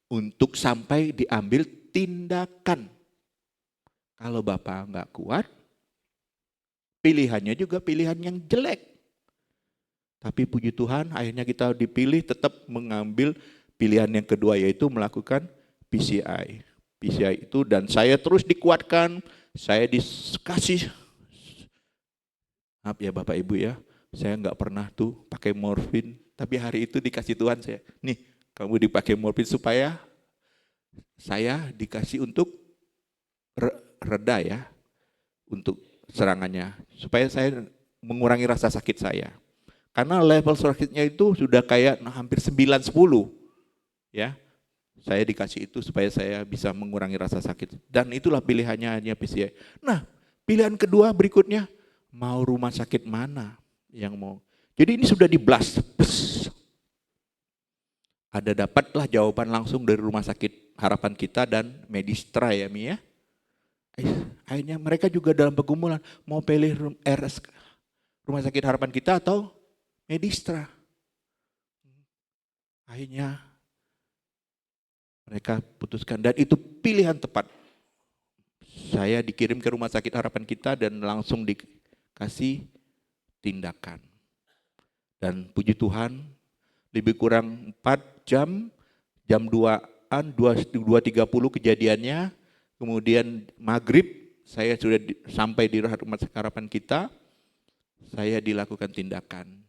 Speaker 3: untuk sampai diambil tindakan? Kalau Bapak enggak kuat, pilihannya juga pilihan yang jelek. Tapi puji Tuhan akhirnya kita dipilih tetap mengambil pilihan yang kedua yaitu melakukan PCI. PCI itu dan saya terus dikuatkan, saya dikasih, maaf ya Bapak Ibu ya, saya nggak pernah tuh pakai morfin, tapi hari itu dikasih Tuhan saya, nih kamu dipakai morfin supaya saya dikasih untuk reda ya, untuk serangannya, supaya saya mengurangi rasa sakit saya. Karena level sakitnya itu sudah kayak hampir 9-10 ya. Saya dikasih itu supaya saya bisa mengurangi rasa sakit. Dan itulah pilihannya hanya PCI. Nah, pilihan kedua berikutnya, mau rumah sakit mana yang mau. Jadi ini sudah di-blast. Ada dapatlah jawaban langsung dari Rumah Sakit Harapan Kita dan Medistra ya Mi ya. Akhirnya mereka juga dalam pergumulan, mau pilih Rumah Sakit Harapan Kita atau Medistra. Akhirnya mereka putuskan dan itu pilihan tepat. Saya dikirim ke Rumah Sakit Harapan Kita dan langsung dikasih tindakan. Dan puji Tuhan lebih kurang 4 jam, jam 2-an, 2.30 kejadiannya, kemudian maghrib saya sudah sampai di Rumah Sakit Harapan Kita, saya dilakukan tindakan.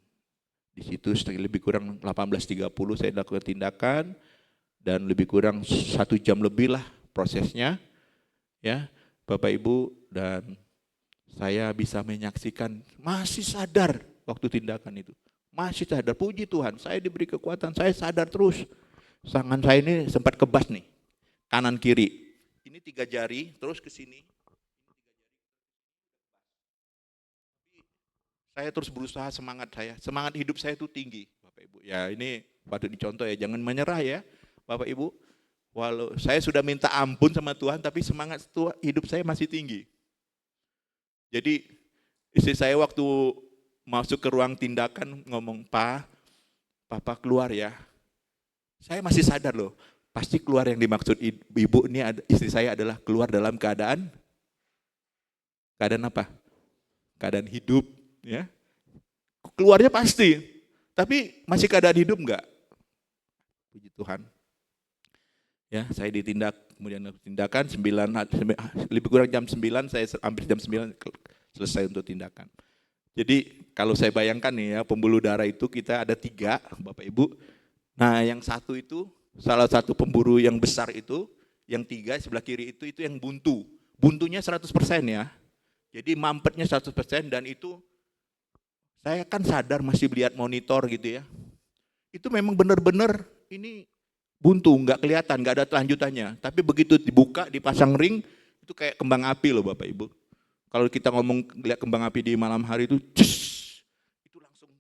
Speaker 3: Di situ lebih kurang 18.30 saya lakukan tindakan, dan lebih kurang 1 jam lebih lah prosesnya ya Bapak Ibu, dan saya bisa menyaksikan masih sadar waktu tindakan itu, masih sadar, puji Tuhan saya diberi kekuatan, saya sadar terus. Tangan saya ini sempat kebas nih, kanan kiri, ini 3 jari terus ke sini, saya terus berusaha, semangat hidup saya itu tinggi Bapak Ibu ya, ini patut dicontoh ya, jangan menyerah ya Bapak Ibu, walau saya sudah minta ampun sama Tuhan, tapi semangat hidup saya masih tinggi. Jadi istri saya waktu masuk ke ruang tindakan ngomong, Papa keluar ya. Saya masih sadar loh, pasti keluar yang dimaksud ibu ini, istri saya adalah keluar dalam keadaan apa? Keadaan hidup ya. Keluarnya pasti, tapi masih keadaan hidup enggak? Puji Tuhan. Ya, saya ditindak, kemudian tindakan 9, lebih kurang jam 9, saya hampir jam 9 selesai untuk tindakan. Jadi kalau saya bayangkan nih ya, pembuluh darah itu kita ada 3 Bapak Ibu. Nah yang satu itu, salah satu pembuluh yang besar itu, yang 3 sebelah kiri itu yang buntu. Buntunya 100% ya. Jadi mampetnya 100% dan itu saya kan sadar masih lihat monitor gitu ya. Itu memang benar-benar ini buntu, nggak kelihatan, nggak ada kelanjutannya. Tapi begitu dibuka, dipasang ring, itu kayak kembang api loh Bapak Ibu. Kalau kita ngomong lihat kembang api di malam hari itu, itu langsung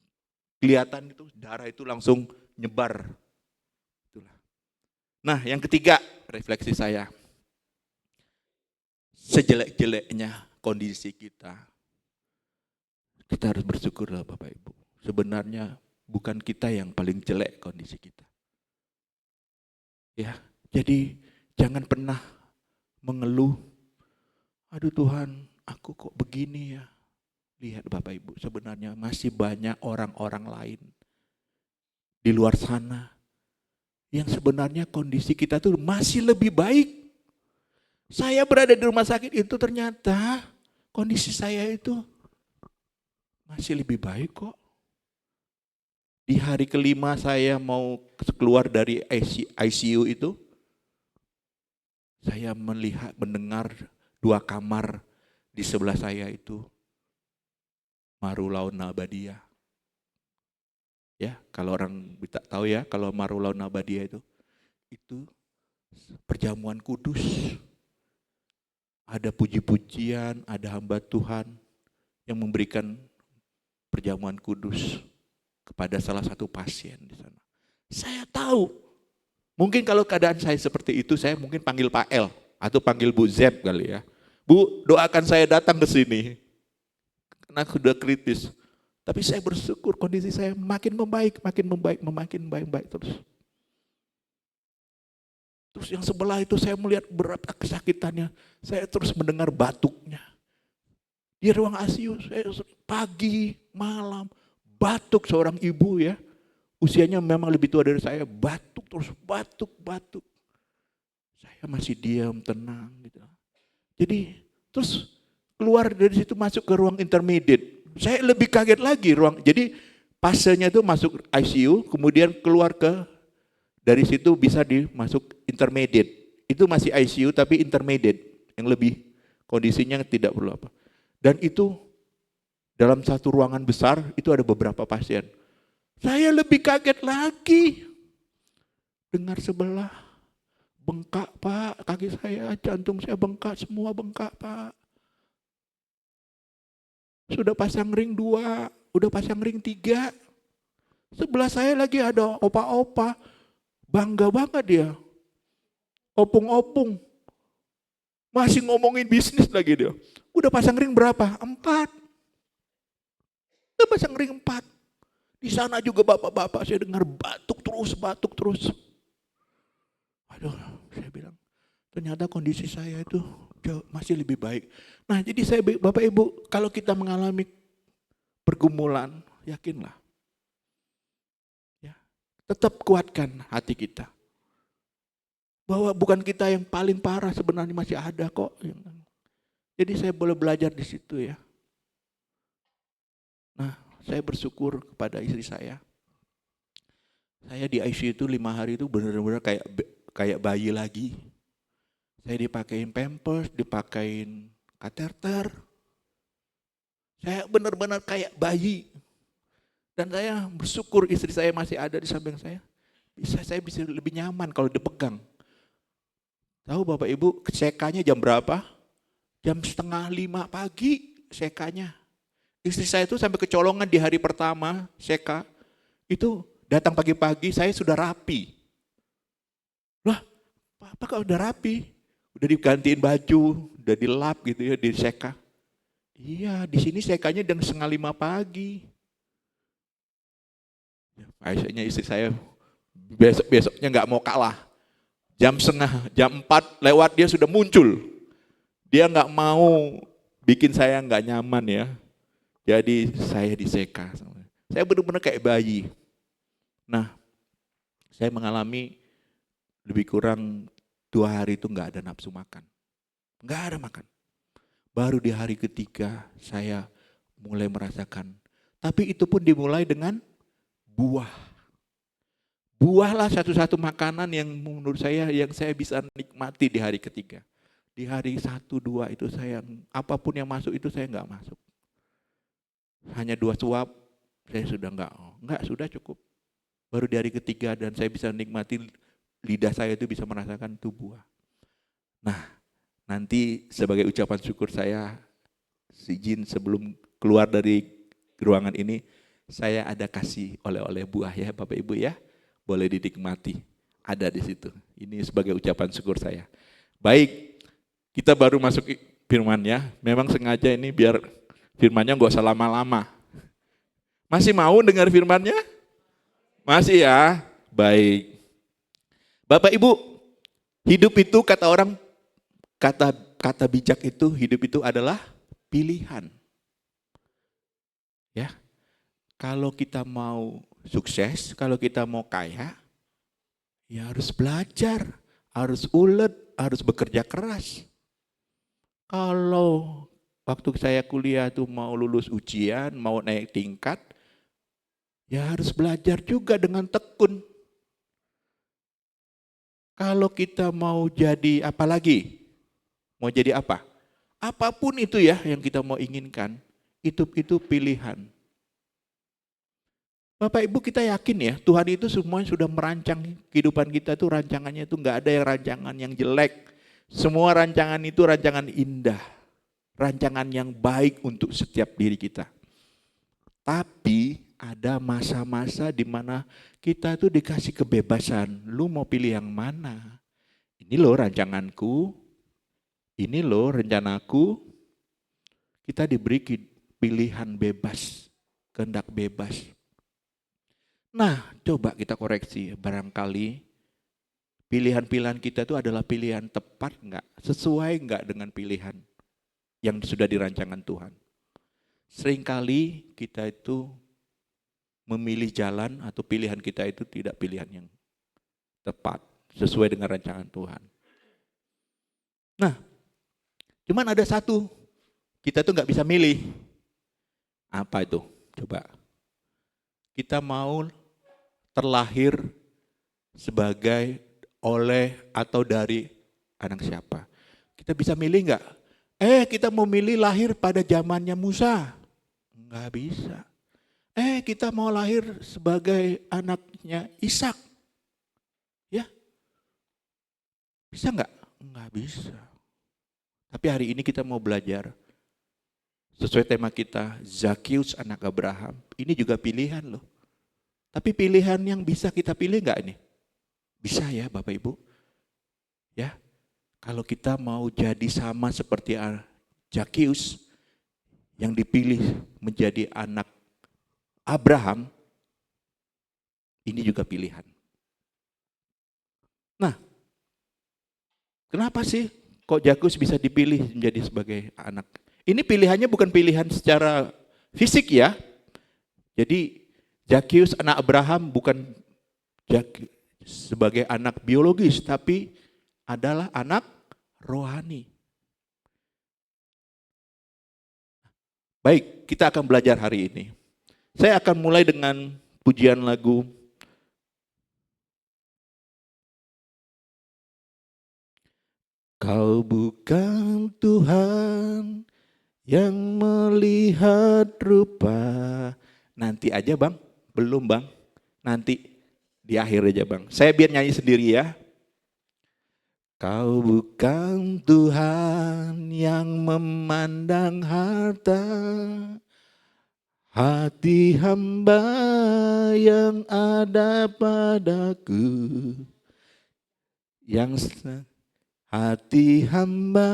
Speaker 3: kelihatan, itu darah itu langsung nyebar. Itulah. Nah yang ketiga, refleksi saya. Sejelek-jeleknya kondisi kita harus bersyukur lah Bapak Ibu. Sebenarnya bukan kita yang paling jelek kondisi kita. Ya, jadi jangan pernah mengeluh, aduh Tuhan, aku kok begini ya. Lihat Bapak Ibu, sebenarnya masih banyak orang-orang lain di luar sana yang sebenarnya kondisi kita tuh masih lebih baik. Saya berada di rumah sakit itu ternyata kondisi saya itu masih lebih baik kok Di hari kelima saya mau keluar dari ICU itu, saya mendengar 2 kamar di sebelah saya itu Marulaun Nabadia. Ya, kalau orang tak tahu ya, kalau Marulaun Nabadia itu perjamuan kudus. Ada puji-pujian, ada hamba Tuhan yang memberikan perjamuan kudus kepada salah satu pasien di sana. Saya tahu, mungkin kalau keadaan saya seperti itu, saya mungkin panggil Pak El atau panggil Bu Zep kali ya. Bu, doakan saya datang ke sini. Karena sudah kritis. Tapi saya bersyukur kondisi saya makin membaik terus. Terus yang sebelah itu saya melihat berat kesakitannya. Saya terus mendengar batuknya. Di ruang ICU saya pagi, malam, batuk seorang ibu ya. Usianya memang lebih tua dari saya, batuk terus, batuk. Saya masih diam, tenang gitu. Jadi terus keluar dari situ masuk ke ruang intermediate. Saya lebih kaget lagi jadi pasenya itu masuk ICU, kemudian keluar dari situ bisa dimasuk intermediate. Itu masih ICU tapi intermediate yang lebih kondisinya tidak perlu apa. Dan itu dalam satu ruangan besar itu ada beberapa pasien. Saya lebih kaget lagi. Dengar sebelah, bengkak Pak, kaki saya, jantung saya bengkak, semua bengkak Pak. Sudah pasang ring 2, udah pasang ring 3. Sebelah saya lagi ada opa-opa, bangga banget dia. Opung-opung, masih ngomongin bisnis lagi dia. Udah pasang ring berapa? 4. Udah pasang ring 4. Di sana juga bapak-bapak saya dengar batuk terus. Aduh, saya bilang, ternyata kondisi saya itu masih lebih baik. Nah, jadi saya Bapak Ibu, kalau kita mengalami pergumulan, yakinlah. Ya, tetap kuatkan hati kita. Bahwa bukan kita yang paling parah, sebenarnya masih ada kok. Jadi saya boleh belajar di situ ya. Nah, saya bersyukur kepada istri saya. Saya di ICU itu 5 hari itu benar-benar kayak bayi lagi. Saya dipakein pampers, dipakein kateter. Saya benar-benar kayak bayi. Dan saya bersyukur istri saya masih ada di samping saya. Saya bisa lebih nyaman kalau dipegang. Tahu Bapak Ibu, sekanya jam berapa? Jam 4:30 pagi sekanya. Istri saya itu sampai kecolongan di hari pertama seka. Itu datang pagi-pagi saya sudah rapi. Lah, Pak kalau udah rapi? Udah digantiin baju, udah dilap gitu ya, diseka. Iya, di sini sekanya jam 4:30 pagi. Biasanya istri saya besoknya nggak mau kalah. Jam 4 lewat dia sudah muncul. Dia nggak mau bikin saya nggak nyaman ya. Jadi saya diseka. Saya benar-benar kayak bayi. Nah, saya mengalami lebih kurang 2 hari itu nggak ada nafsu makan. Nggak ada makan. Baru di hari ketiga saya mulai merasakan. Tapi itu pun dimulai dengan buah. Buahlah satu-satu makanan yang menurut saya yang saya bisa nikmati di hari ketiga. Di hari 1, 2 itu saya apapun yang masuk itu saya nggak masuk. Hanya 2 suap saya sudah nggak sudah cukup. Baru di hari ketiga dan saya bisa nikmati lidah saya itu bisa merasakan itu buah. Nah, nanti sebagai ucapan syukur saya, izin sebelum keluar dari ruangan ini, saya ada kasih oleh-oleh buah ya Bapak Ibu ya. Boleh dinikmati, ada di situ. Ini sebagai ucapan syukur saya. Baik, kita baru masuk firman-Nya. Memang sengaja ini biar firman-Nya nggak usah lama-lama. Masih mau dengar firman-Nya? Masih ya? Baik. Bapak Ibu, hidup itu kata orang, kata bijak itu, hidup itu adalah pilihan. Ya. Kalau kita mau sukses, kalau kita mau kaya, ya harus belajar, harus ulet, harus bekerja keras. Kalau waktu saya kuliah tuh mau lulus ujian, mau naik tingkat, ya harus belajar juga dengan tekun. Kalau kita mau jadi apa lagi? Mau jadi apa? Apapun itu ya yang kita mau inginkan, itu pilihan. Bapak Ibu kita yakin ya, Tuhan itu semuanya sudah merancang kehidupan kita tuh rancangannya itu nggak ada yang rancangan yang jelek. Semua rancangan itu rancangan indah. Rancangan yang baik untuk setiap diri kita. Tapi ada masa-masa di mana kita tuh dikasih kebebasan. Lu mau pilih yang mana? Ini loh rancanganku. Ini loh rencanaku. Kita diberi pilihan bebas. Kehendak bebas. Nah, coba kita koreksi. Barangkali pilihan-pilihan kita itu adalah pilihan tepat enggak? Sesuai enggak dengan pilihan yang sudah dirancangkan Tuhan. Seringkali kita itu memilih jalan atau pilihan kita itu tidak pilihan yang tepat. Sesuai dengan rancangan Tuhan. Nah, cuman ada satu. Kita tuh enggak bisa milih. Apa itu? Coba. Kita mau terlahir sebagai oleh atau dari anak siapa? Kita bisa milih enggak? Kita mau milih lahir pada zamannya Musa. Enggak bisa. Kita mau lahir sebagai anaknya Ishak. Ya. Bisa enggak? Enggak bisa. Tapi hari ini kita mau belajar. Sesuai tema kita, Zakheus anak Abraham. Ini juga pilihan loh. Tapi pilihan yang bisa kita pilih enggak ini? Bisa ya Bapak Ibu? Ya. Kalau kita mau jadi sama seperti Zakheus yang dipilih menjadi anak Abraham, ini juga pilihan. Nah, kenapa sih kok Zakheus bisa dipilih menjadi sebagai anak? Ini pilihannya bukan pilihan secara fisik ya. Jadi Zakheus anak Abraham bukan sebagai anak biologis, tapi adalah anak rohani. Baik, kita akan belajar hari ini. Saya akan mulai dengan pujian lagu Kau bukan Tuhan yang melihat rupa. Nanti aja Bang, belum Bang. Nanti di akhir aja Bang. Saya biar nyanyi sendiri ya. Kau bukan Tuhan yang memandang harta, hati hamba yang ada padaku, hati hamba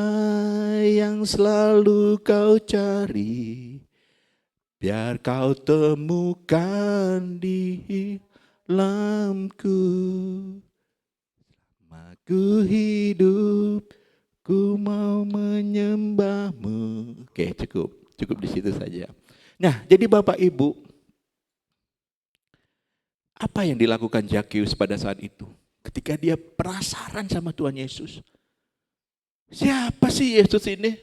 Speaker 3: yang selalu kau cari, biar kau temukan di dalamku. Ku hidup, ku mau menyembahmu. Oke, cukup di situ saja. Nah, jadi Bapak Ibu, apa yang dilakukan Zakheus pada saat itu? Ketika dia penasaran sama Tuhan Yesus. Siapa sih Yesus ini?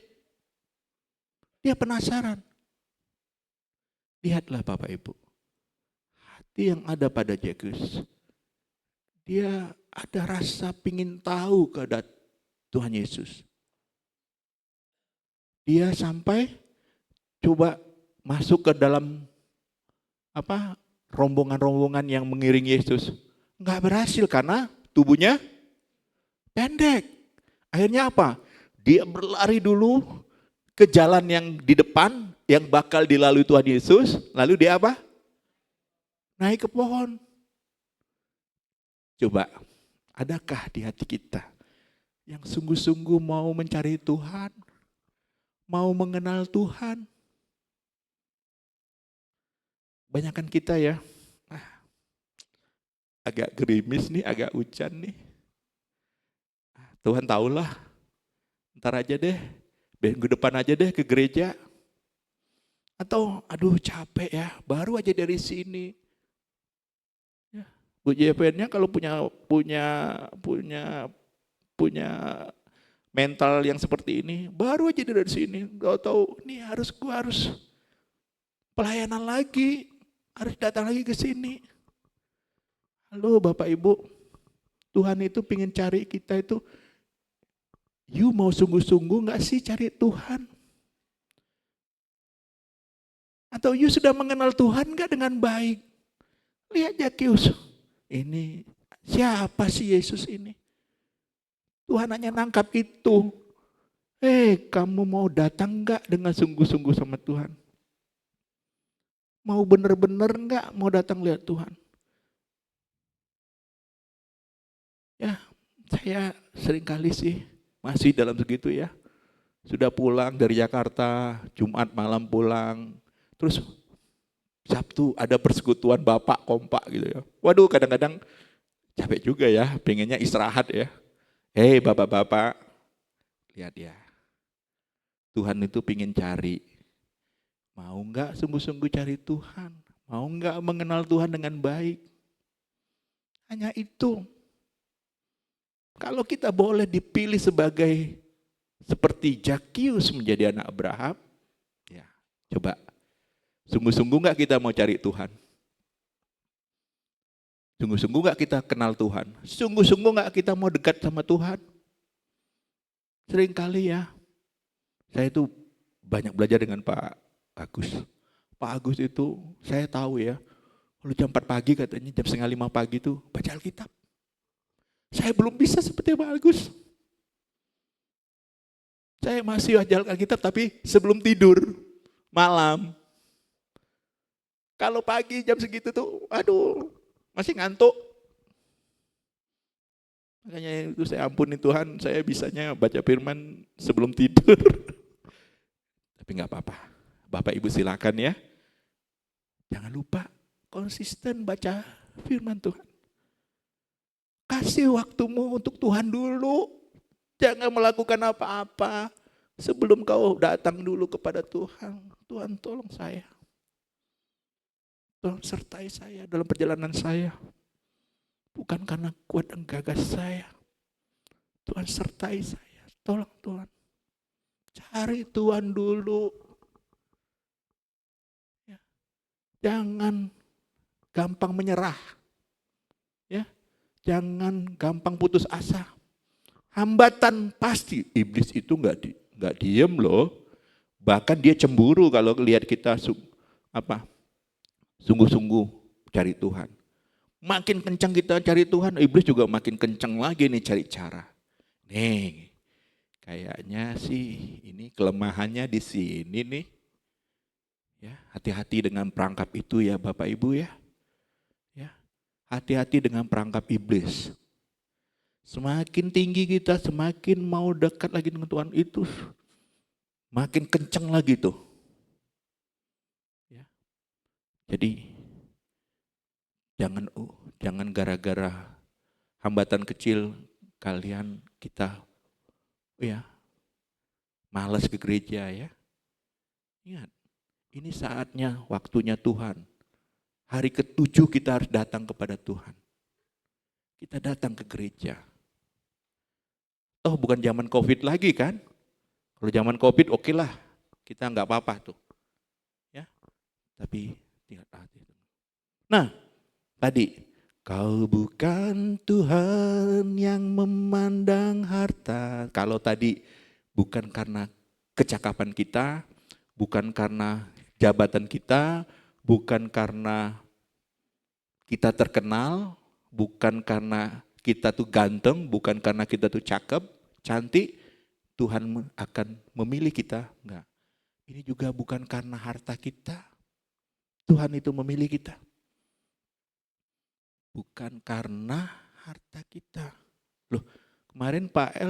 Speaker 3: Dia penasaran. Lihatlah Bapak Ibu, hati yang ada pada Zakheus. Dia ada rasa pingin tahu kepada Tuhan Yesus. Dia sampai coba masuk ke dalam rombongan-rombongan yang mengiringi Yesus. Enggak berhasil karena tubuhnya pendek. Akhirnya apa? Dia berlari dulu ke jalan yang di depan yang bakal dilalui Tuhan Yesus. Lalu dia apa? Naik ke pohon. Coba, adakah di hati kita yang sungguh-sungguh mau mencari Tuhan, mau mengenal Tuhan? Banyakan kita ya, agak gerimis nih, agak hujan nih. Tuhan tahulah, ntar aja deh, minggu depan aja deh ke gereja. Atau aduh capek ya, baru aja dari sini. Bu JPN-nya kalau punya mental yang seperti ini, baru aja dari sini, gak tahu nih gua harus pelayanan lagi. harus datang lagi ke sini. Halo Bapak Ibu, Tuhan itu pengen cari kita itu, you mau sungguh-sungguh gak sih cari Tuhan? Atau you sudah mengenal Tuhan gak dengan baik? Lihat Zakheus, ini siapa sih Yesus ini? Tuhan hanya nangkap itu. Kamu mau datang gak dengan sungguh-sungguh sama Tuhan? Mau bener-bener gak mau datang lihat Tuhan? Ya, saya seringkali sih masih dalam segitu ya. Sudah pulang dari Jakarta, Jumat malam pulang, terus Sabtu ada persekutuan Bapak kompak gitu ya. Waduh, kadang-kadang capek juga ya, pengennya istirahat ya. Bapak-bapak, lihat ya, Tuhan itu pengen cari. Mau enggak sungguh-sungguh cari Tuhan? Mau enggak mengenal Tuhan dengan baik? Hanya itu. Kalau kita boleh dipilih sebagai seperti Zakheus menjadi anak Abraham, ya coba sungguh-sungguh enggak kita mau cari Tuhan? Sungguh-sungguh enggak kita kenal Tuhan? Sungguh-sungguh enggak kita mau dekat sama Tuhan? Seringkali ya, saya itu banyak belajar dengan Pak Agus. Pak Agus itu saya tahu ya, kalau jam 4 pagi katanya, jam setengah 5 pagi itu baca Alkitab. Saya belum bisa seperti Pak Agus. Saya masih baca Alkitab tapi sebelum tidur, malam. Kalau pagi jam segitu tuh, aduh, masih ngantuk. Makanya itu saya ampuni Tuhan, saya bisanya baca firman sebelum tidur. Tapi enggak apa-apa. Bapak Ibu silakan ya. Jangan lupa konsisten baca firman Tuhan. Kasih waktumu untuk Tuhan dulu. Jangan melakukan apa-apa sebelum kau datang dulu kepada Tuhan. Tuhan tolong saya. Tolong sertai saya dalam perjalanan saya. Bukan karena kuat dan gagah saya. Tuhan sertai saya. Tolong Tuhan. Cari Tuhan dulu. Ya. Jangan gampang menyerah. Ya. Jangan gampang putus asa. Hambatan pasti. Iblis itu nggak diem loh. Bahkan dia cemburu kalau lihat kita sungguh-sungguh cari Tuhan. Makin kencang kita cari Tuhan, iblis juga makin kencang lagi nih cari cara. Nih, kayaknya sih ini kelemahannya di sini nih. Ya, hati-hati dengan perangkap itu ya Bapak Ibu ya. Ya, hati-hati dengan perangkap iblis. Semakin tinggi kita, semakin mau dekat lagi dengan Tuhan itu, makin kencang lagi tuh. Ya. Jadi jangan gara-gara hambatan kecil kita malas ke gereja ya. Ingat, ini saatnya, waktunya Tuhan. Hari ke-7 kita harus datang kepada Tuhan. Kita datang ke gereja. Bukan zaman COVID lagi kan? Kalau zaman COVID oke lah, kita nggak apa-apa tuh. Ya, tapi tinggal hati. Nah, tadi, kau bukan Tuhan yang memandang harta. Kalau tadi bukan karena kecakapan kita, bukan karena jabatan kita, bukan karena kita terkenal, bukan karena kita tuh ganteng, bukan karena kita tuh cakep, cantik, Tuhan akan memilih kita. Enggak. Ini juga bukan karena harta kita. Tuhan itu memilih kita. Bukan karena harta kita. Loh, kemarin Pak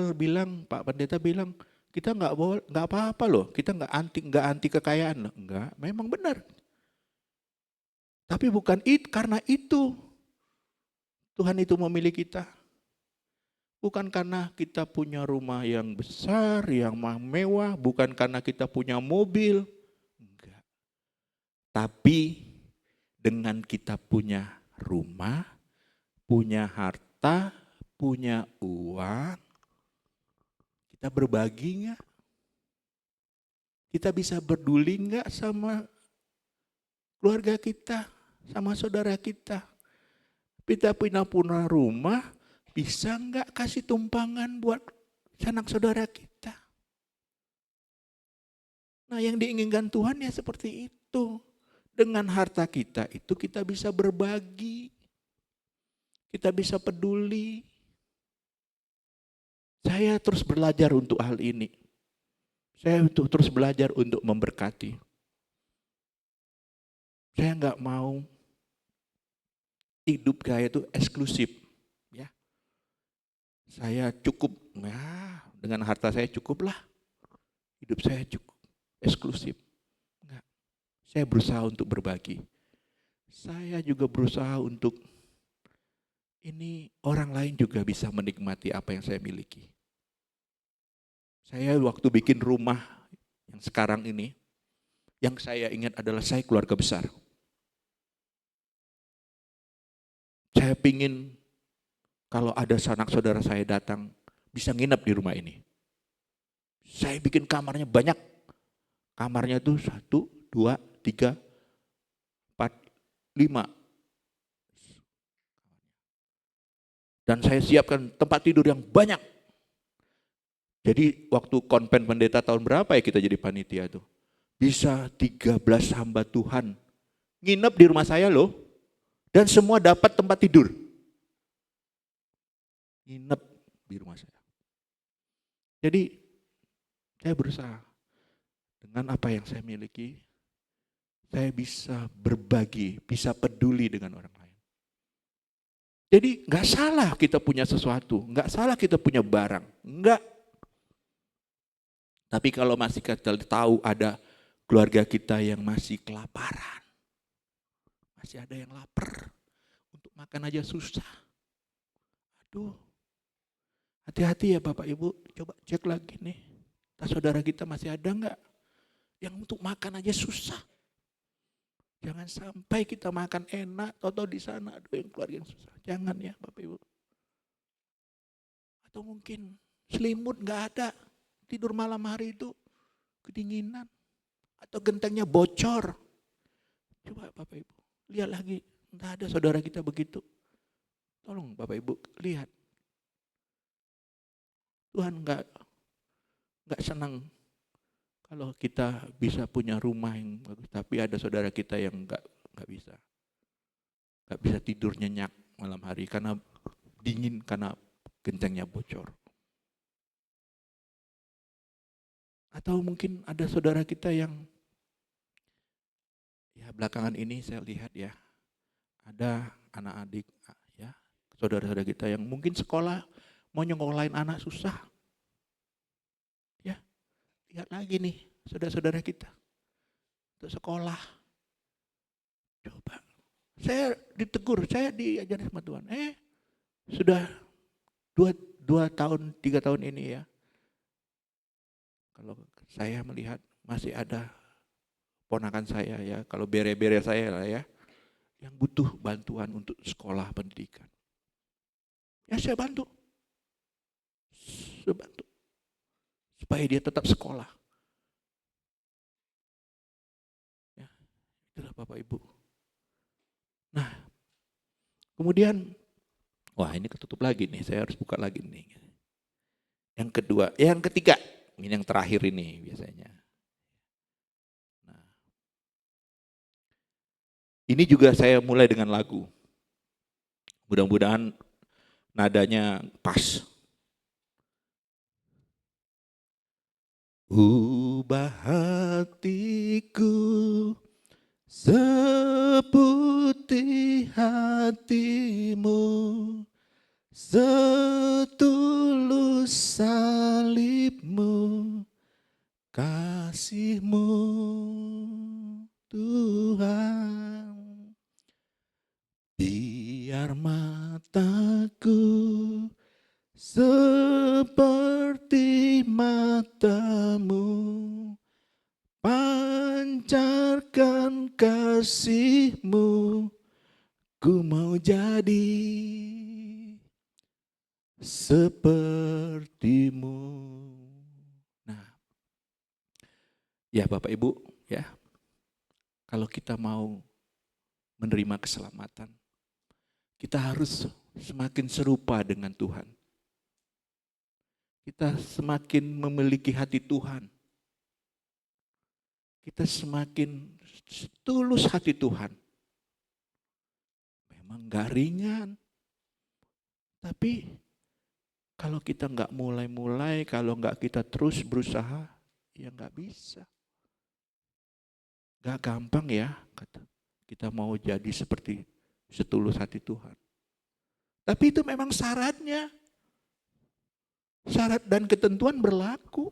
Speaker 3: Pendeta bilang, kita nggak apa-apa loh, kita nggak anti kekayaan loh. Enggak, memang benar. Tapi bukan karena itu Tuhan itu memilih kita. Bukan karena kita punya rumah yang besar, yang mewah, bukan karena kita punya mobil. Enggak. Tapi dengan kita punya rumah, punya harta, punya uang, kita berbagi enggak? Kita bisa peduli enggak sama keluarga kita? sama saudara kita. Kita punya rumah, bisa nggak kasih tumpangan buat sanak saudara kita? Nah, yang diinginkan Tuhan ya seperti itu. Dengan harta kita itu kita bisa berbagi. Kita bisa peduli. Saya terus belajar untuk hal ini. Saya terus belajar untuk memberkati. Saya nggak mau hidup saya itu eksklusif. Ya, saya cukup, ya, dengan harta saya cukuplah. Hidup saya cukup eksklusif. Enggak. Saya berusaha untuk berbagi. Saya juga berusaha untuk ini orang lain juga bisa menikmati apa yang saya miliki. Saya waktu bikin rumah yang sekarang ini, yang saya ingat adalah saya keluarga besar. Saya pingin kalau ada sanak saudara saya datang, bisa nginep di rumah ini. Saya bikin kamarnya banyak. Kamarnya itu 1, 2, 3, 4, 5. Dan saya siapkan tempat tidur yang banyak. Jadi waktu konven pendeta tahun berapa ya kita jadi panitia tuh? Bisa 13 hamba Tuhan nginep di rumah saya loh. Dan semua dapat tempat tidur. Nginep di rumah saya. Jadi saya berusaha dengan apa yang saya miliki, saya bisa berbagi, bisa peduli dengan orang lain. Jadi nggak salah kita punya sesuatu, nggak salah kita punya barang, nggak. Tapi kalau masih kita tahu ada keluarga kita yang masih kelaparan, masih ada yang lapar, untuk makan aja susah. Aduh, hati-hati ya Bapak Ibu, coba cek lagi nih, saudara kita masih ada nggak yang untuk makan aja susah. Jangan sampai kita makan enak, atau di sana ada yang keluarga yang susah. Jangan ya Bapak Ibu. Atau mungkin selimut nggak ada, tidur malam hari itu kedinginan. Atau gentengnya bocor. Coba Bapak Ibu, lihat lagi, entah ada saudara kita begitu. Tolong Bapak Ibu, lihat. Tuhan nggak senang kalau kita bisa punya rumah yang bagus, tapi ada saudara kita yang nggak bisa tidur nyenyak malam hari karena dingin, karena gentengnya bocor. Atau mungkin ada saudara kita yang ya belakangan ini saya lihat ya, ada anak-adik ya, saudara-saudara kita yang mungkin sekolah mau nyekolahin anak susah. Ya, lihat lagi nih saudara-saudara kita untuk sekolah. Coba, saya ditegur, saya diajarin sama Tuhan. Sudah 2 tahun, 3 tahun ini ya. Kalau saya melihat masih ada ponakan saya ya, kalau bere-bere saya lah ya, yang butuh bantuan untuk sekolah pendidikan. Ya saya bantu. Supaya dia tetap sekolah. Ya, itulah Bapak Ibu. Nah, kemudian, wah ini ketutup lagi nih, saya harus buka lagi nih. Yang kedua, yang ketiga, ini yang terakhir ini biasanya. Nah, ini juga saya mulai dengan lagu. Mudah-mudahan nadanya pas. Ubah hatiku seputih hatimu, setulus salibmu, kasihmu Tuhan. Biar mataku seperti matamu, pancarkan kasihmu, ku mau jadi sepertimu. Nah, ya Bapak Ibu ya, kalau kita mau menerima keselamatan. Kita harus semakin serupa dengan Tuhan. Kita semakin memiliki hati Tuhan. Kita semakin tulus hati Tuhan. Memang gak ringan. Tapi kalau kita gak mulai-mulai, kalau gak kita terus berusaha, ya gak bisa. Gak gampang ya, kita mau jadi seperti setulus hati Tuhan. Tapi itu memang syaratnya. Syarat dan ketentuan berlaku.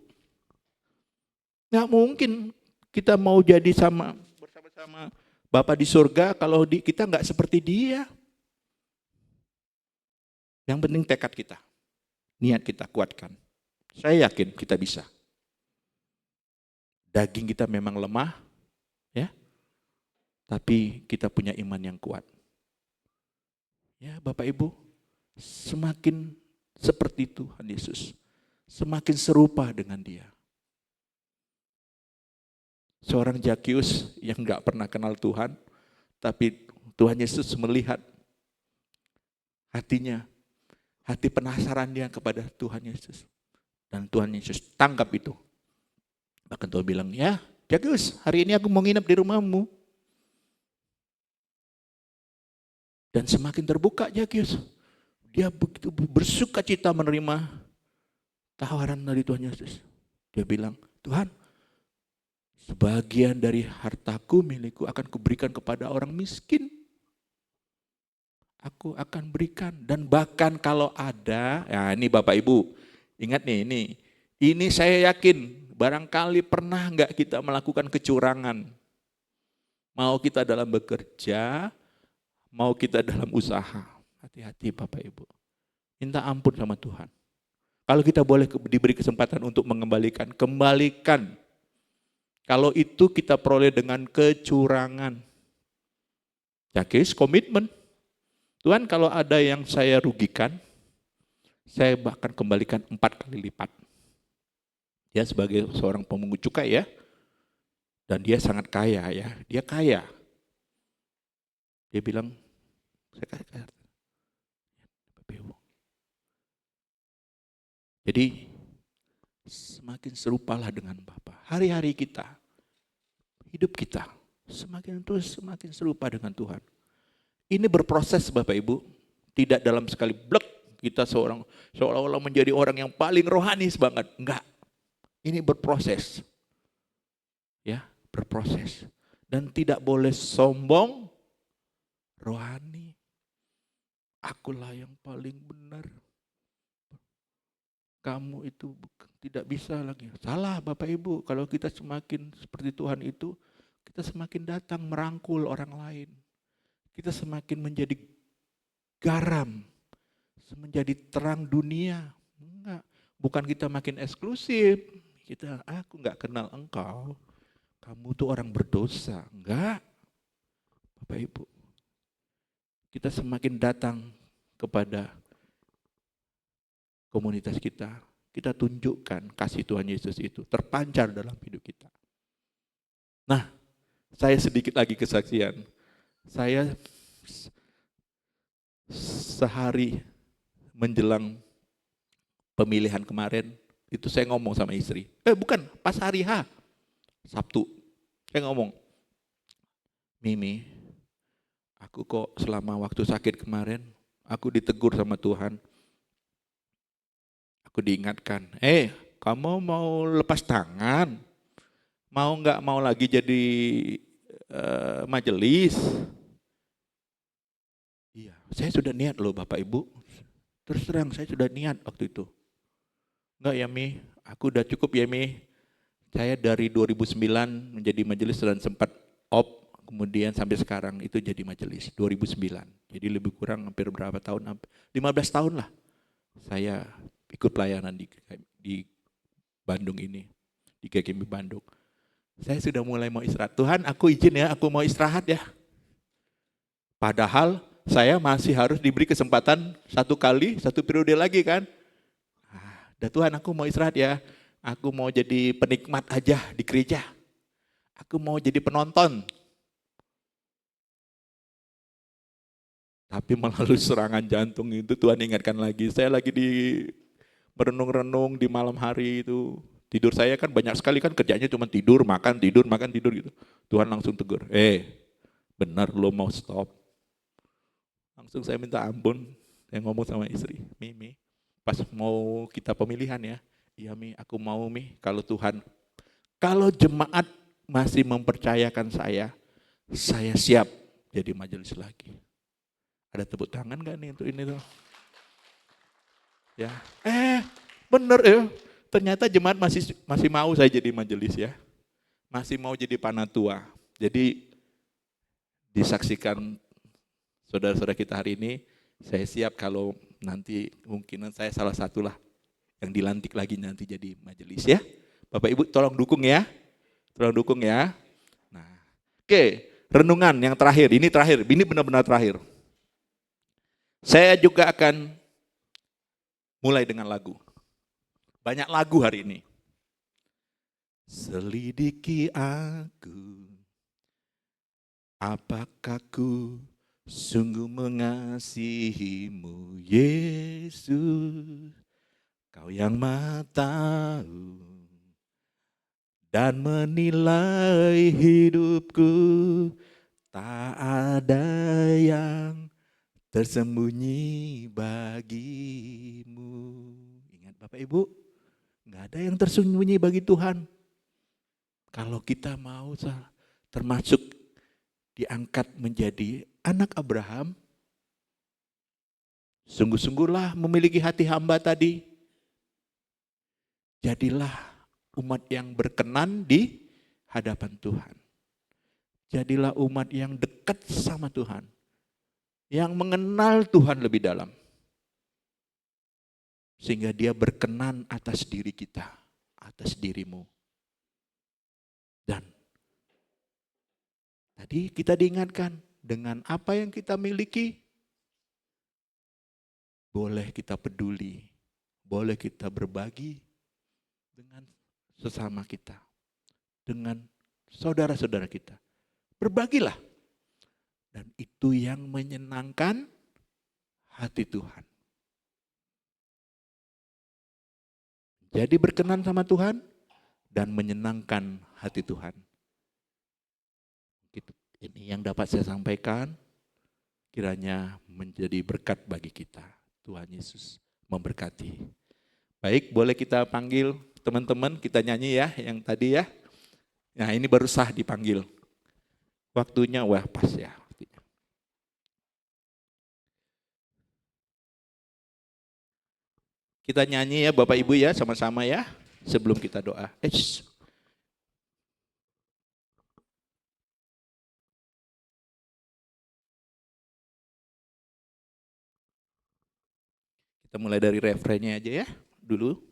Speaker 3: Gak mungkin kita mau jadi bersama-sama Bapa di surga kalau kita gak seperti Dia. Yang penting tekad kita, niat kita kuatkan. Saya yakin kita bisa. Daging kita memang lemah, ya, tapi kita punya iman yang kuat. Ya, Bapak Ibu, semakin seperti Tuhan Yesus, semakin serupa dengan Dia. Seorang Zakheus yang gak pernah kenal Tuhan, tapi Tuhan Yesus melihat hatinya, hati penasaran dia kepada Tuhan Yesus. Dan Tuhan Yesus tangkap itu. Bahkan Tuhan bilang, ya Zakheus, hari ini aku mau nginep di rumahmu. Dan semakin terbuka Zakheus. Dia begitu bersuka cita menerima tawaran dari Tuhan Yesus. Dia bilang, Tuhan, sebagian dari hartaku milikku akan kuberikan kepada orang miskin. Aku akan berikan. Dan bahkan kalau ada, ya ini Bapak Ibu, ingat nih ini saya yakin barangkali pernah enggak kita melakukan kecurangan. Mau kita dalam bekerja, mau kita dalam usaha. Hati-hati Bapak Ibu. Minta ampun sama Tuhan. Kalau kita boleh diberi kesempatan untuk mengembalikan, kembalikan. Kalau itu kita peroleh dengan kecurangan. Zakheus komitmen. Tuhan, kalau ada yang saya rugikan, saya bahkan kembalikan 4 kali lipat. Dia sebagai seorang pemungut cukai ya. Dan dia sangat kaya ya. Dia kaya. Dia bilang, saya kaya. Jadi semakin serupalah dengan Bapa. Hari-hari kita, hidup kita semakin serupa dengan Tuhan. Ini berproses Bapak Ibu, tidak dalam sekali blek kita seolah-olah menjadi orang yang paling rohani banget. Enggak. Ini berproses. Ya, berproses. Dan tidak boleh sombong, rohani. Akulah yang paling benar. Kamu itu tidak bisa lagi. Salah Bapak Ibu, kalau kita semakin seperti Tuhan itu, kita semakin datang merangkul orang lain. Kita semakin menjadi garam, menjadi terang dunia. Enggak, bukan kita makin eksklusif. Aku enggak kenal engkau. Kamu tuh orang berdosa. Enggak. Bapak Ibu, kita semakin datang kepada komunitas kita tunjukkan kasih Tuhan Yesus itu terpancar dalam hidup kita. Nah, saya sedikit lagi kesaksian. Saya sehari menjelang pemilihan kemarin, itu saya ngomong sama istri. Bukan, pas hari H, Sabtu. Saya ngomong, Mimi, aku kok selama waktu sakit kemarin, aku ditegur sama Tuhan. Aku diingatkan, kamu mau lepas tangan? Mau nggak mau lagi jadi majelis? Iya, saya sudah niat loh Bapak Ibu. Terus terang saya sudah niat waktu itu. Enggak ya Mi, aku udah cukup ya Mi. Saya dari 2009 menjadi majelis dan sempat kemudian sampai sekarang itu jadi majelis 2009. Jadi lebih kurang hampir berapa tahun? 15 tahun lah saya ikut pelayanan di Bandung ini, di GKMI Bandung. Saya sudah mulai mau istirahat. Tuhan, aku izin ya, aku mau istirahat ya. Padahal saya masih harus diberi kesempatan 1 periode lagi kan. Tuhan, aku mau istirahat ya. Aku mau jadi penikmat aja di gereja. Aku mau jadi penonton. Tapi melalui serangan jantung itu Tuhan ingatkan lagi. Saya lagi di merenung-renung di malam hari itu. Tidur saya kan banyak sekali kan kerjanya cuma tidur, makan, tidur gitu. Tuhan langsung tegur, benar lo mau stop. Langsung saya minta ampun. Saya ngomong sama istri, Mi, pas mau kita pemilihan ya. Iya Mi, aku mau Mi, kalau jemaat masih mempercayakan saya siap jadi majelis lagi. Ada tepuk tangan gak nih untuk ini tuh? Ya, bener ya. Ternyata jemaat masih mau saya jadi majelis ya. Masih mau jadi panatua. Jadi disaksikan saudara-saudara kita hari ini, saya siap kalau nanti mungkin saya salah satulah yang dilantik lagi nanti jadi majelis ya. Bapak Ibu tolong dukung ya. Tolong dukung ya. Nah, oke, renungan yang terakhir, ini benar-benar terakhir. Saya juga akan mulai dengan lagu. Banyak lagu hari ini. Selidiki aku, apakah ku sungguh mengasihimu Yesus, Kau yang Maha Tahu dan menilai hidupku, tak ada yang tersembunyi bagimu. Ingat Bapak Ibu, nggak ada yang tersembunyi bagi Tuhan. Kalau kita mau termasuk diangkat menjadi anak Abraham, sungguh-sungguhlah memiliki hati hamba tadi. Jadilah umat yang berkenan di hadapan Tuhan. Jadilah umat yang dekat sama Tuhan. Yang mengenal Tuhan lebih dalam. Sehingga dia berkenan atas diri kita, atas dirimu. Dan tadi kita diingatkan dengan apa yang kita miliki, boleh kita peduli, boleh kita berbagi dengan sesama kita, dengan saudara-saudara kita. Berbagilah. Dan itu yang menyenangkan hati Tuhan. Jadi berkenan sama Tuhan dan menyenangkan hati Tuhan. Ini yang dapat saya sampaikan, kiranya menjadi berkat bagi kita. Tuhan Yesus memberkati. Baik, boleh kita panggil teman-teman, kita nyanyi ya yang tadi ya. Nah ini baru sah dipanggil. Waktunya wah pas ya. Kita nyanyi ya Bapak Ibu ya, sama-sama ya, sebelum kita doa. Kita mulai dari refrennya aja ya, dulu.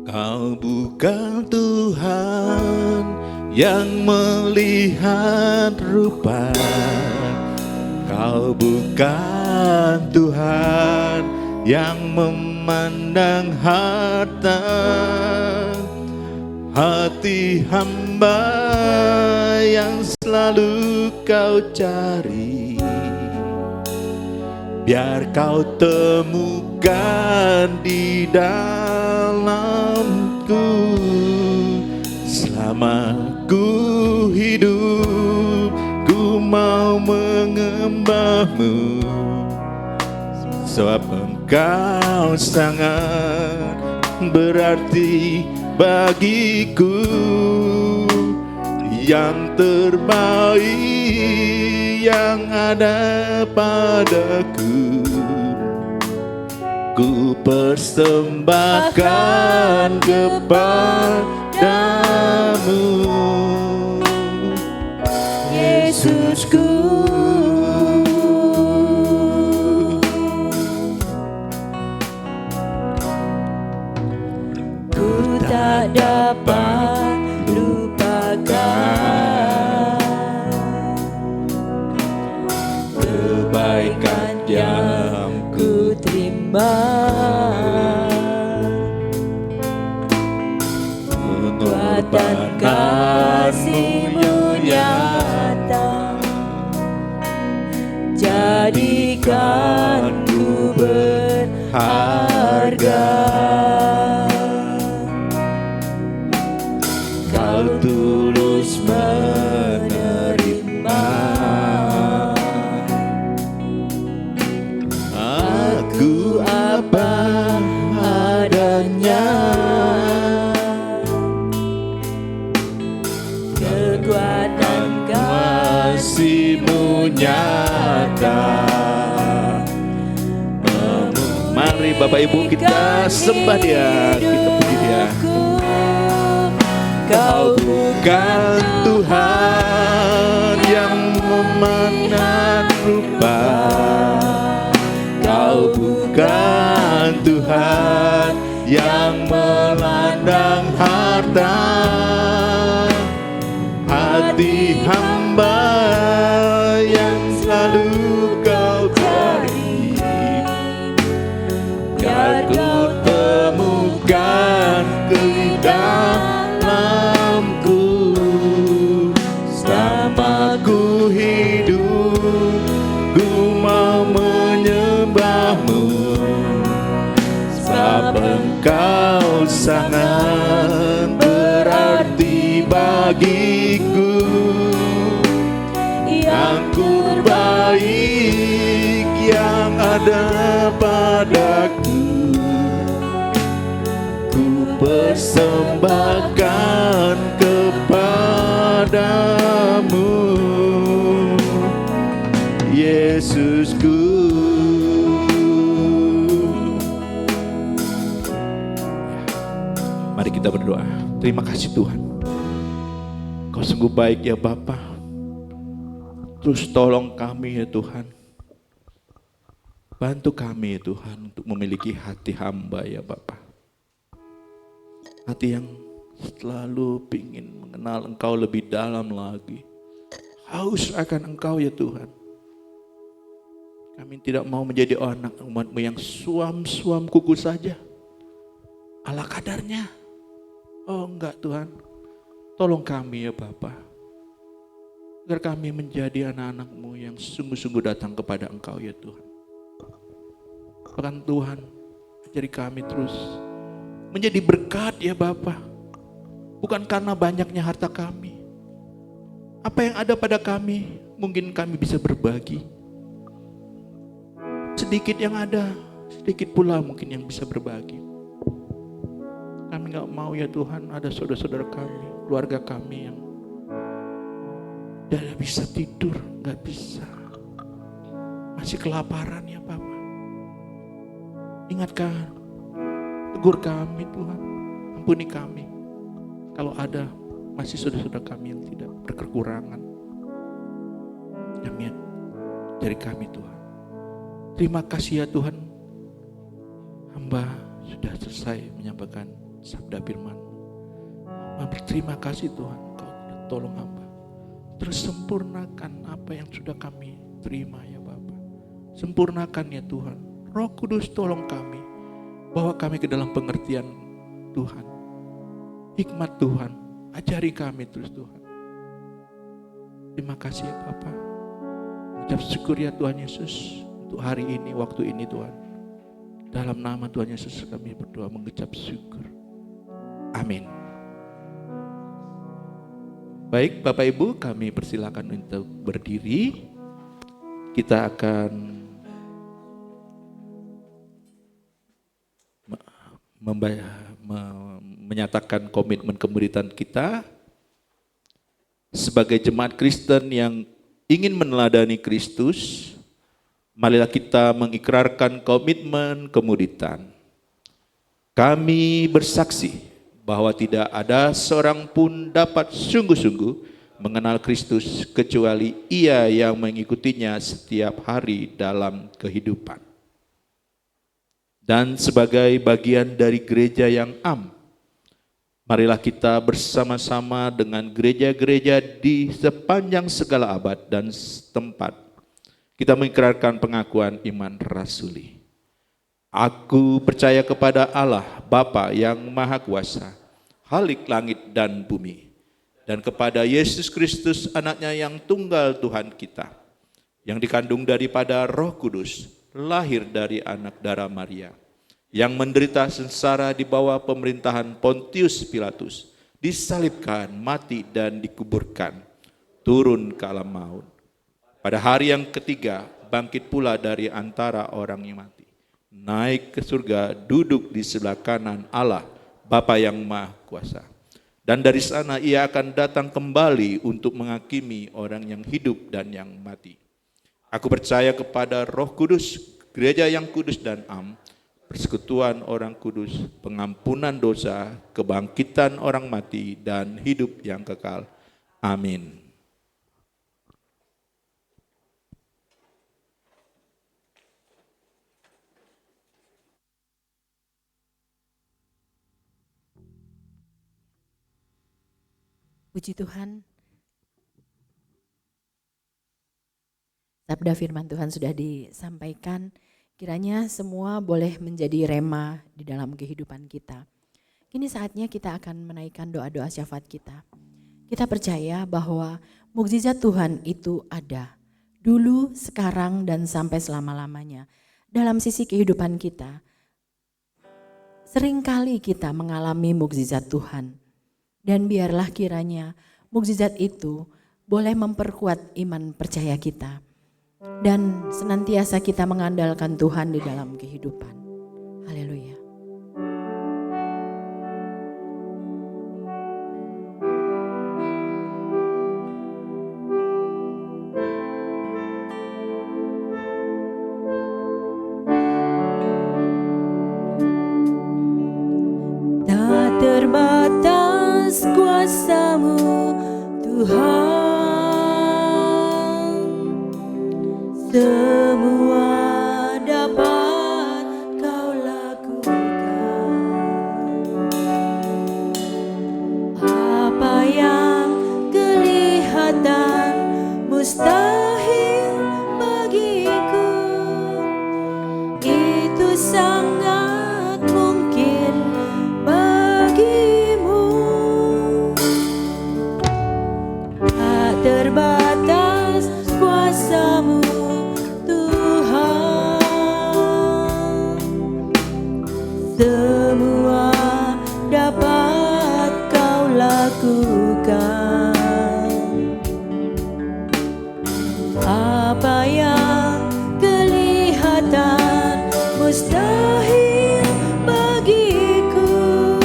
Speaker 3: Kau bukan Tuhan yang melihat rupa, Kau bukan Tuhan yang memandang harta. Hati hamba yang selalu Kau cari, biar Kau temukan di dalamku. Selama ku hidup, ku mau mengembahmu, sebab Engkau sangat berarti bagiku. Yang terbaik yang ada padaku, ku ku persembahkan kepadamu, Yesusku. Ku tak dapat lupakan kebaikan yang ku terima, kekuatan kasih-Mu nyata, jadikan ku berharga. Kau tulus menerima aku apa adanya, kekuatan kasih-Mu nyata. Mari Bapak Ibu kita sembah Dia, kita puji Dia. Kau bukan Tuhan yang memandang rupa, Kau bukan Tuhan yang melandang harta. Hati hamba yang selalu Kau cari, biar ku temukan dalamku. Selama ku hidup, ku mau menyembah-Mu, sebab Engkau sangat berarti bagiku. Yang terbaik yang ada padaku, ku persembahkan kepadamu, Yesusku. Mari kita berdoa. Terima kasih Tuhan, Kau sungguh baik ya Bapa. Terus tolong kami ya Tuhan, bantu kami ya Tuhan untuk memiliki hati hamba ya Bapa. Hati yang selalu ingin mengenal Engkau lebih dalam lagi, haus akan Engkau ya Tuhan. Kami tidak mau menjadi anak umat-Mu yang suam-suam kuku saja, ala kadarnya. Oh enggak Tuhan, tolong kami ya Bapa, agar kami menjadi anak-anak-Mu yang sungguh-sungguh datang kepada Engkau ya Tuhan. Bahkan Tuhan, ajari kami terus menjadi berkat ya Bapa, bukan karena banyaknya harta kami. Apa yang ada pada kami, mungkin kami bisa berbagi. Sedikit yang ada, sedikit pula mungkin yang bisa berbagi. Kami gak mau ya Tuhan, ada saudara-saudara kami, keluarga kami yang tidak bisa tidur, gak bisa, masih kelaparan ya Bapa. Ingatkan, tegur kami Tuhan, ampuni kami. Kalau ada masih saudara-saudara kami yang tidak berkekurangan, amin, dari kami Tuhan. Terima kasih ya Tuhan, hamba sudah selesai menyampaikan sabda firman-Mu. Hamba berterima kasih Tuhan, Kau sudah tolong hamba. Terus sempurnakan apa yang sudah kami terima ya Bapa. Sempurnakan ya Tuhan. Roh Kudus tolong kami, bawa kami ke dalam pengertian Tuhan. Hikmat Tuhan, ajari kami terus Tuhan. Terima kasih ya Bapa. Ucap syukur ya Tuhan Yesus untuk hari ini, waktu ini Tuhan. Dalam nama Tuhan Yesus kami berdoa mengucap syukur. Amin. Baik Bapak Ibu, kami persilakan untuk berdiri. Kita akan menyatakan komitmen kemuridan kita sebagai jemaat Kristen yang ingin meneladani Kristus. Marilah kita mengikrarkan komitmen kemuridan. Kami bersaksi bahwa tidak ada seorang pun dapat sungguh-sungguh mengenal Kristus kecuali ia yang mengikutinya setiap hari dalam kehidupan. Dan sebagai bagian dari gereja yang marilah kita bersama-sama dengan gereja-gereja di sepanjang segala abad dan tempat kita mengikrarkan pengakuan iman rasuli. Aku percaya kepada Allah Bapa yang Maha Kuasa, Khalik langit dan bumi, dan kepada Yesus Kristus anaknya yang tunggal Tuhan kita, yang dikandung daripada Roh Kudus, lahir dari anak darah Maria, yang menderita sengsara di bawah pemerintahan Pontius Pilatus, disalibkan, mati dan dikuburkan, turun ke alam maut. Pada hari yang ketiga bangkit pula dari antara orang yang mati, naik ke surga, duduk di sebelah kanan Allah Bapa yang Maha Kuasa. Dan dari sana ia akan datang kembali untuk menghakimi orang yang hidup dan yang mati. Aku percaya kepada Roh Kudus, gereja yang kudus dan persekutuan orang kudus, pengampunan dosa, kebangkitan orang mati, dan hidup yang kekal. Amin.
Speaker 2: Puji Tuhan. Sabda firman Tuhan sudah disampaikan. Kiranya semua boleh menjadi rema di dalam kehidupan kita. Kini saatnya kita akan menaikkan doa-doa syafaat kita. Kita percaya bahwa mukjizat Tuhan itu ada. Dulu, sekarang, dan sampai selama-lamanya. Dalam sisi kehidupan kita, seringkali kita mengalami mukjizat Tuhan. Dan biarlah kiranya mukjizat itu boleh memperkuat iman percaya kita. Dan senantiasa kita mengandalkan Tuhan di dalam kehidupan. Haleluya. Tak terbatas kuasa-Mu Tuhan. Semua dapat Kau lakukan. Apa yang kelihatan mustahil bagiku, itu sangat mungkin bagimu. Tak terbatas kuasa-Mu semua dapat Kau lakukan. Apa yang kelihatan mustahil bagiku,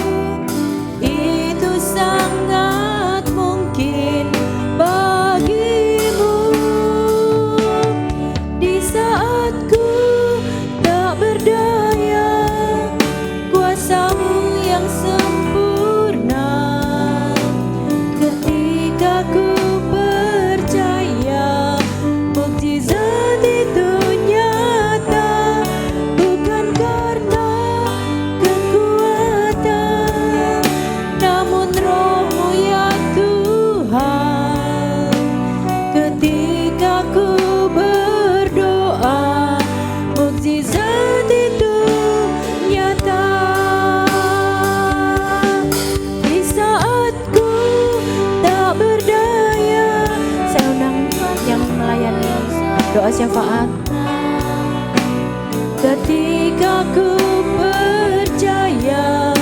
Speaker 2: itu sangat mungkin bagimu. Di saat ku tak berdaya, kuasa-Mu yang sempurna. Ketika ku percaya mukjizat itu nyata, bukan karena kekuatan, namun Roh-Mu ya Tuhan. Ketika ku berdoa, mukjizat itu nyata. Di saat ku tak berdaya, saya undang yang melayani doa syafaat. Ketika ku percaya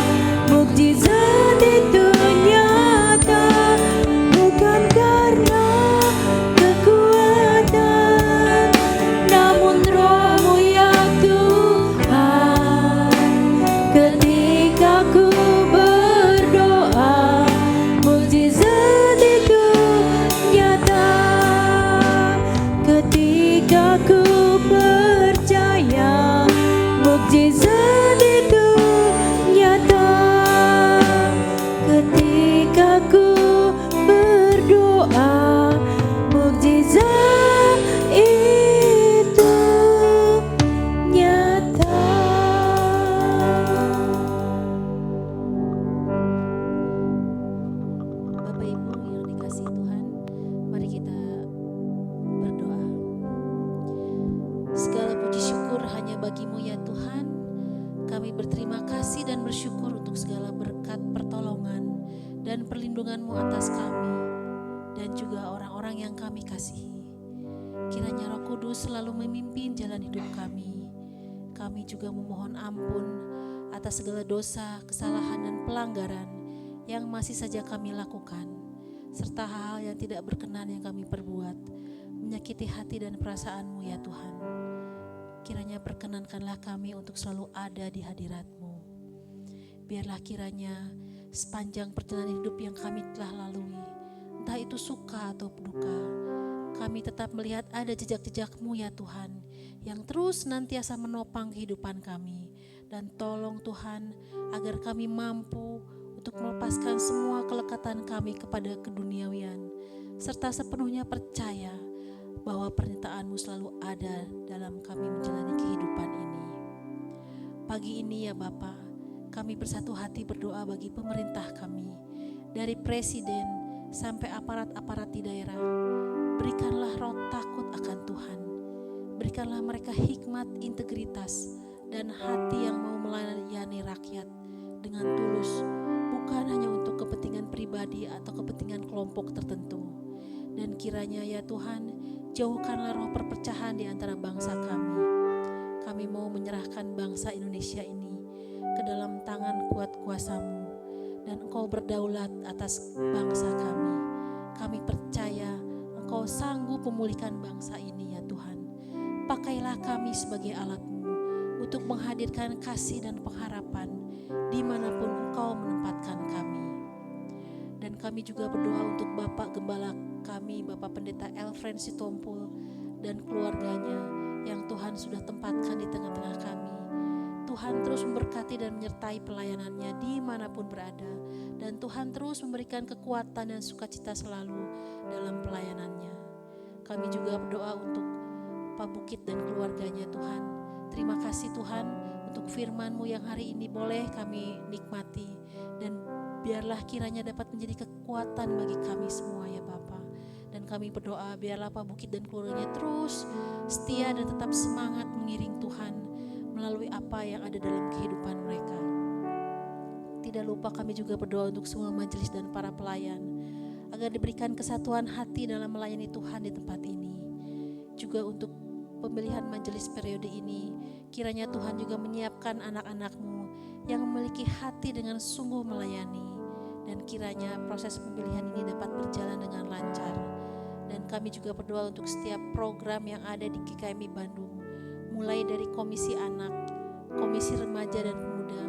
Speaker 2: mukjizat itu nyata, bukan karena kekuatan, namun Roh-Mu ya Tuhan. Ketika ku berdoa, mukjizat itu nyata. Ketika ku percaya, mukjizat itu nyata.
Speaker 6: Bapak Ibu yang dikasihi Tuhan, mari kita berdoa. Segala puji syukur hanya bagi-Mu ya Tuhan. Kami berterima kasih dan bersyukur untuk segala berkat pertolongan dan perlindungan-Mu atas kami dan juga orang-orang yang kami kasihi. Kiranya Roh Kudus selalu memimpin jalan hidup kami. Kami juga memohon ampun atas segala dosa, kesalahan dan pelanggaran yang masih saja kami lakukan, serta hal-hal yang tidak berkenan yang kami perbuat, menyakiti hati dan perasaan-Mu ya Tuhan. Kiranya perkenankanlah kami untuk selalu ada di hadirat-Mu. Biarlah kiranya sepanjang perjalanan hidup yang kami telah lalui, entah itu suka atau duka, kami tetap melihat ada jejak-jejak-Mu ya Tuhan, yang terus senantiasa menopang kehidupan kami. Dan tolong Tuhan, agar kami mampu untuk melepaskan semua kelekatan kami kepada keduniawian, serta sepenuhnya percaya bahwa pernyataan-Mu selalu ada dalam kami menjalani kehidupan ini. Pagi ini ya Bapa, kami bersatu hati berdoa bagi pemerintah kami, dari presiden sampai aparat-aparat di daerah. Berikanlah roh takut akan Tuhan, berikanlah mereka hikmat, integritas, dan hati yang mau melayani rakyat dengan tulus, bukan hanya untuk kepentingan pribadi atau kepentingan kelompok tertentu. Dan kiranya ya Tuhan, jauhkanlah roh perpecahan di antara bangsa kami. Kami mau menyerahkan bangsa Indonesia ini ke dalam tangan kuat kuasa-Mu, dan Engkau berdaulat atas bangsa kami. Kami percaya Engkau sanggup memulihkan bangsa ini ya Tuhan. Pakailah kami sebagai alat-Mu untuk menghadirkan kasih dan pengharapan dimanapun Engkau menempatkan kami. Dan kami juga berdoa untuk Bapak Gembala kami, Bapak Pendeta Elfren Sitompul dan keluarganya yang Tuhan sudah tempatkan di tengah-tengah kami. Tuhan terus memberkati dan menyertai pelayanannya dimanapun berada, dan Tuhan terus memberikan kekuatan dan sukacita selalu dalam pelayanannya. Kami juga berdoa untuk Pak Bukit dan keluarganya Tuhan. Terima kasih Tuhan untuk firman-Mu yang hari ini boleh kami nikmati, dan biarlah kiranya dapat menjadi kekuatan bagi kami semua ya Bapa. Dan kami berdoa biarlah Pak Bukit dan keluarganya terus setia dan tetap semangat mengiring Tuhan melalui apa yang ada dalam kehidupan mereka. Tidak lupa kami juga berdoa untuk semua majelis dan para pelayan, agar diberikan kesatuan hati dalam melayani Tuhan di tempat ini. Juga untuk pemilihan majelis periode ini, kiranya Tuhan juga menyiapkan anak-anak-Mu yang memiliki hati dengan sungguh melayani, dan kiranya proses pemilihan ini dapat berjalan dengan lancar. Dan kami juga berdoa untuk setiap program yang ada di GKMI Bandung, mulai dari komisi anak, komisi remaja dan pemuda,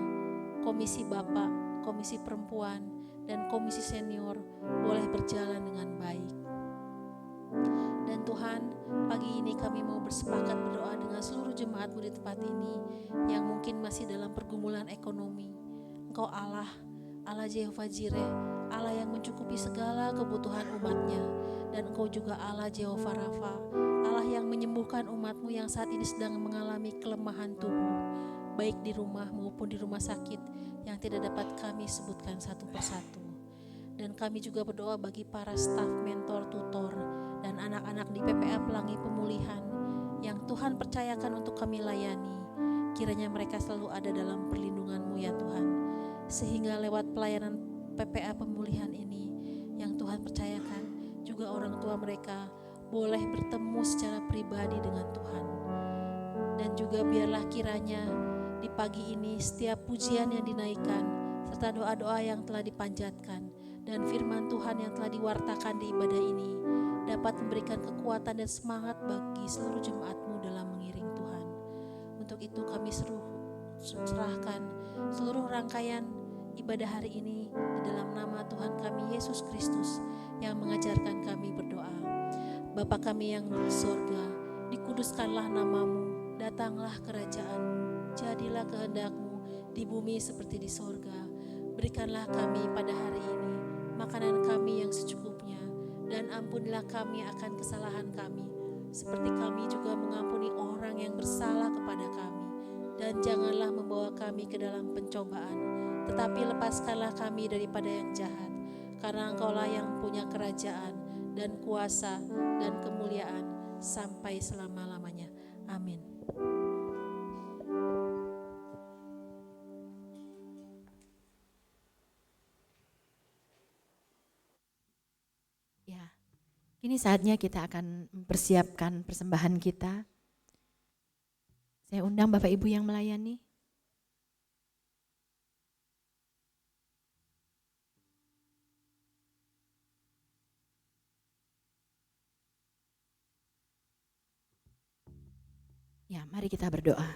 Speaker 6: komisi bapak, komisi perempuan, dan komisi senior boleh berjalan dengan baik. Dan Tuhan, pagi ini kami mau bersepakat berdoa dengan seluruh jemaat-Mu di tempat ini yang mungkin masih dalam pergumulan ekonomi. Engkau Allah Jehovah Jireh, Allah yang mencukupi segala kebutuhan umat-Nya, dan Engkau juga Allah Jehovah Rafa, Allah yang menyembuhkan umat-Mu yang saat ini sedang mengalami kelemahan tubuh, baik di rumah maupun di rumah sakit yang tidak dapat kami sebutkan satu persatu. Dan kami juga berdoa bagi para staf, mentor, tutor, dan anak-anak di PPA Pelangi Pemulihan yang Tuhan percayakan untuk kami layani. Kiranya mereka selalu ada dalam perlindungan-Mu ya Tuhan, sehingga lewat pelayanan PPA Pemulihan ini yang Tuhan percayakan, juga orang tua mereka boleh bertemu secara pribadi dengan Tuhan. Dan juga biarlah kiranya di pagi ini setiap pujian yang dinaikkan, serta doa-doa yang telah dipanjatkan, dan firman Tuhan yang telah diwartakan di ibadah ini dapat memberikan kekuatan dan semangat bagi seluruh jemaat-Mu dalam mengiring Tuhan. Untuk itu kami serahkan seluruh rangkaian ibadah hari ini di dalam nama Tuhan kami Yesus Kristus yang mengajarkan kami berdoa. Bapa kami yang di sorga, dikuduskanlah nama-Mu, datanglah kerajaan-Mu, jadilah kehendak-Mu di bumi seperti di sorga. Berikanlah kami pada hari ini makanan kami yang secukupnya, dan ampunilah kami akan kesalahan kami, seperti kami juga mengampuni orang yang bersalah kepada kami. Dan janganlah membawa kami ke dalam pencobaan, tetapi lepaskanlah kami daripada yang jahat. karena Engkaulah yang punya kerajaan dan kuasa dan kemuliaan sampai selama-lamanya. Amin.
Speaker 2: Ya, kini saatnya kita akan mempersiapkan persembahan kita. Saya undang Bapak Ibu yang melayani. Ya, mari kita berdoa.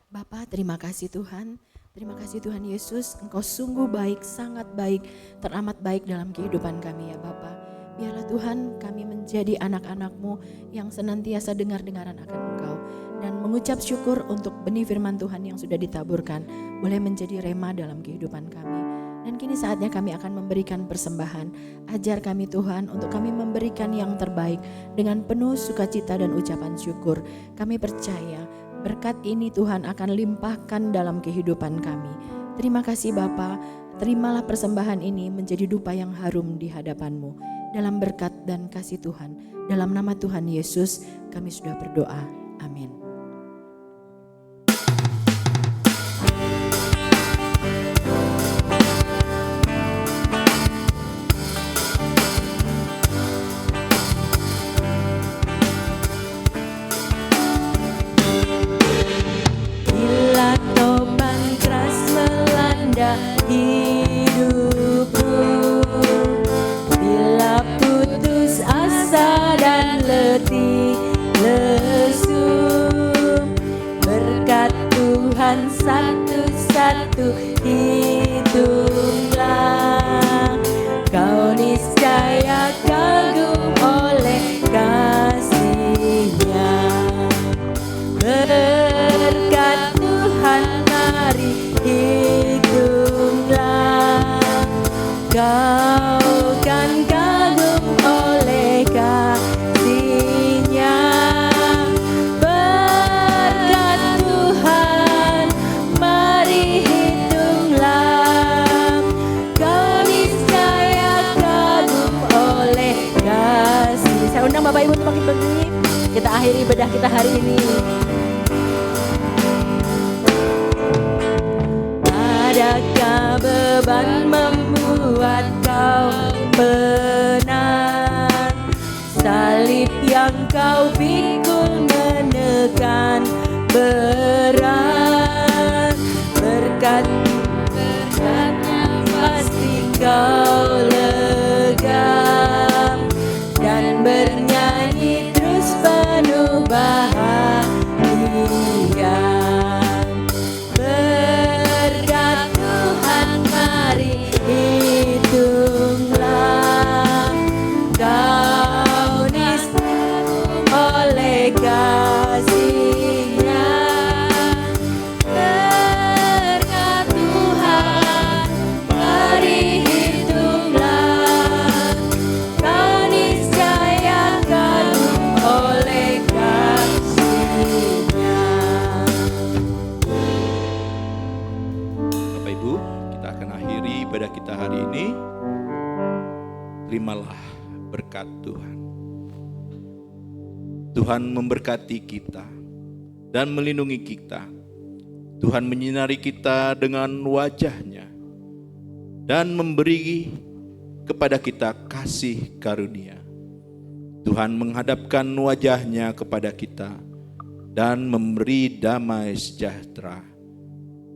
Speaker 2: Bapa, terima kasih Tuhan. Terima kasih Tuhan Yesus, Engkau sungguh baik, sangat baik, teramat baik dalam kehidupan kami ya Bapa. Biarlah Tuhan kami menjadi anak-anak-Mu yang senantiasa dengar-dengaran akan Engkau. Dan mengucap syukur untuk benih firman Tuhan yang sudah ditaburkan, boleh menjadi rema dalam kehidupan kami. Dan kini saatnya kami akan memberikan persembahan. Ajar kami Tuhan untuk kami memberikan yang terbaik dengan penuh sukacita dan ucapan syukur. Kami percaya berkat ini Tuhan akan limpahkan dalam kehidupan kami. Terima kasih Bapa, terimalah persembahan ini menjadi dupa yang harum di hadapan-Mu. Dalam berkat dan kasih Tuhan, dalam nama Tuhan Yesus kami sudah berdoa. Amin. Bila topan keras melanda hidupku, bila putus asa dan letih lesu, berkat Tuhan satu-satu hitunglah. Kau niscaya kagum oleh kasih-Nya. Berkat Tuhan mari hitunglah. Kau kan kagum oleh kasih-Nya. Berkat Tuhan mari hitunglah. Kau niscaya kagum oleh kasih. Saya undang Bapak Ibu untuk makin berdiri. Kita akhiri ibadah kita hari ini. Adakah beban membuat kau penat? Salib yang kau pikul menekan berat. Berkatnya pasti kau lega dan bernyanyi terus penuh bahagia. Berkat Tuhan mari hitunglah. Kau niscaya oleh kasih-Nya. Berkat Tuhan mari hitunglah. Kau niscaya kagum oleh kasih-Nya.
Speaker 3: Bapak Ibu, kita akan akhiri ibadah kita hari ini. Terimalah berkat Tuhan. Tuhan memberkati kita dan melindungi kita. Tuhan menyinari kita dengan wajah-Nya dan memberi kepada kita kasih karunia. Tuhan menghadapkan wajah-Nya kepada kita dan memberi damai sejahtera.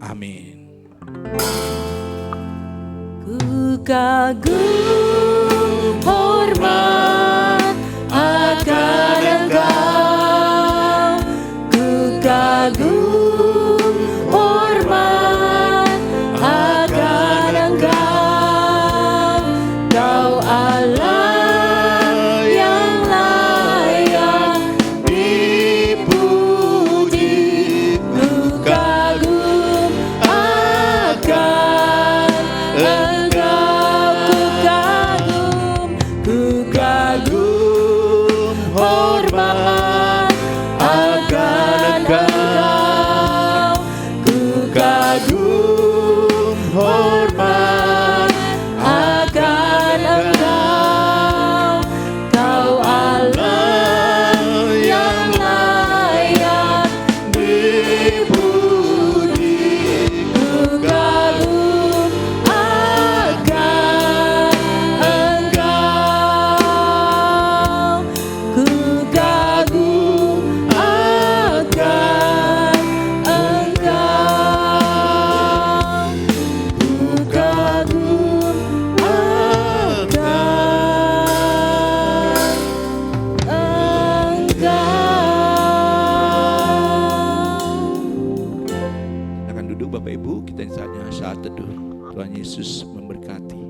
Speaker 3: Amin.
Speaker 2: Ku kagum hormat akan Engkau. Ku kagum hormat akan Engkau. Kau Allah yang layak dipuji. Ku kagum akan Engkau. Ku kagum
Speaker 3: duduk Bapak Ibu, kita saatnya saat teduh. Tuhan Yesus memberkati.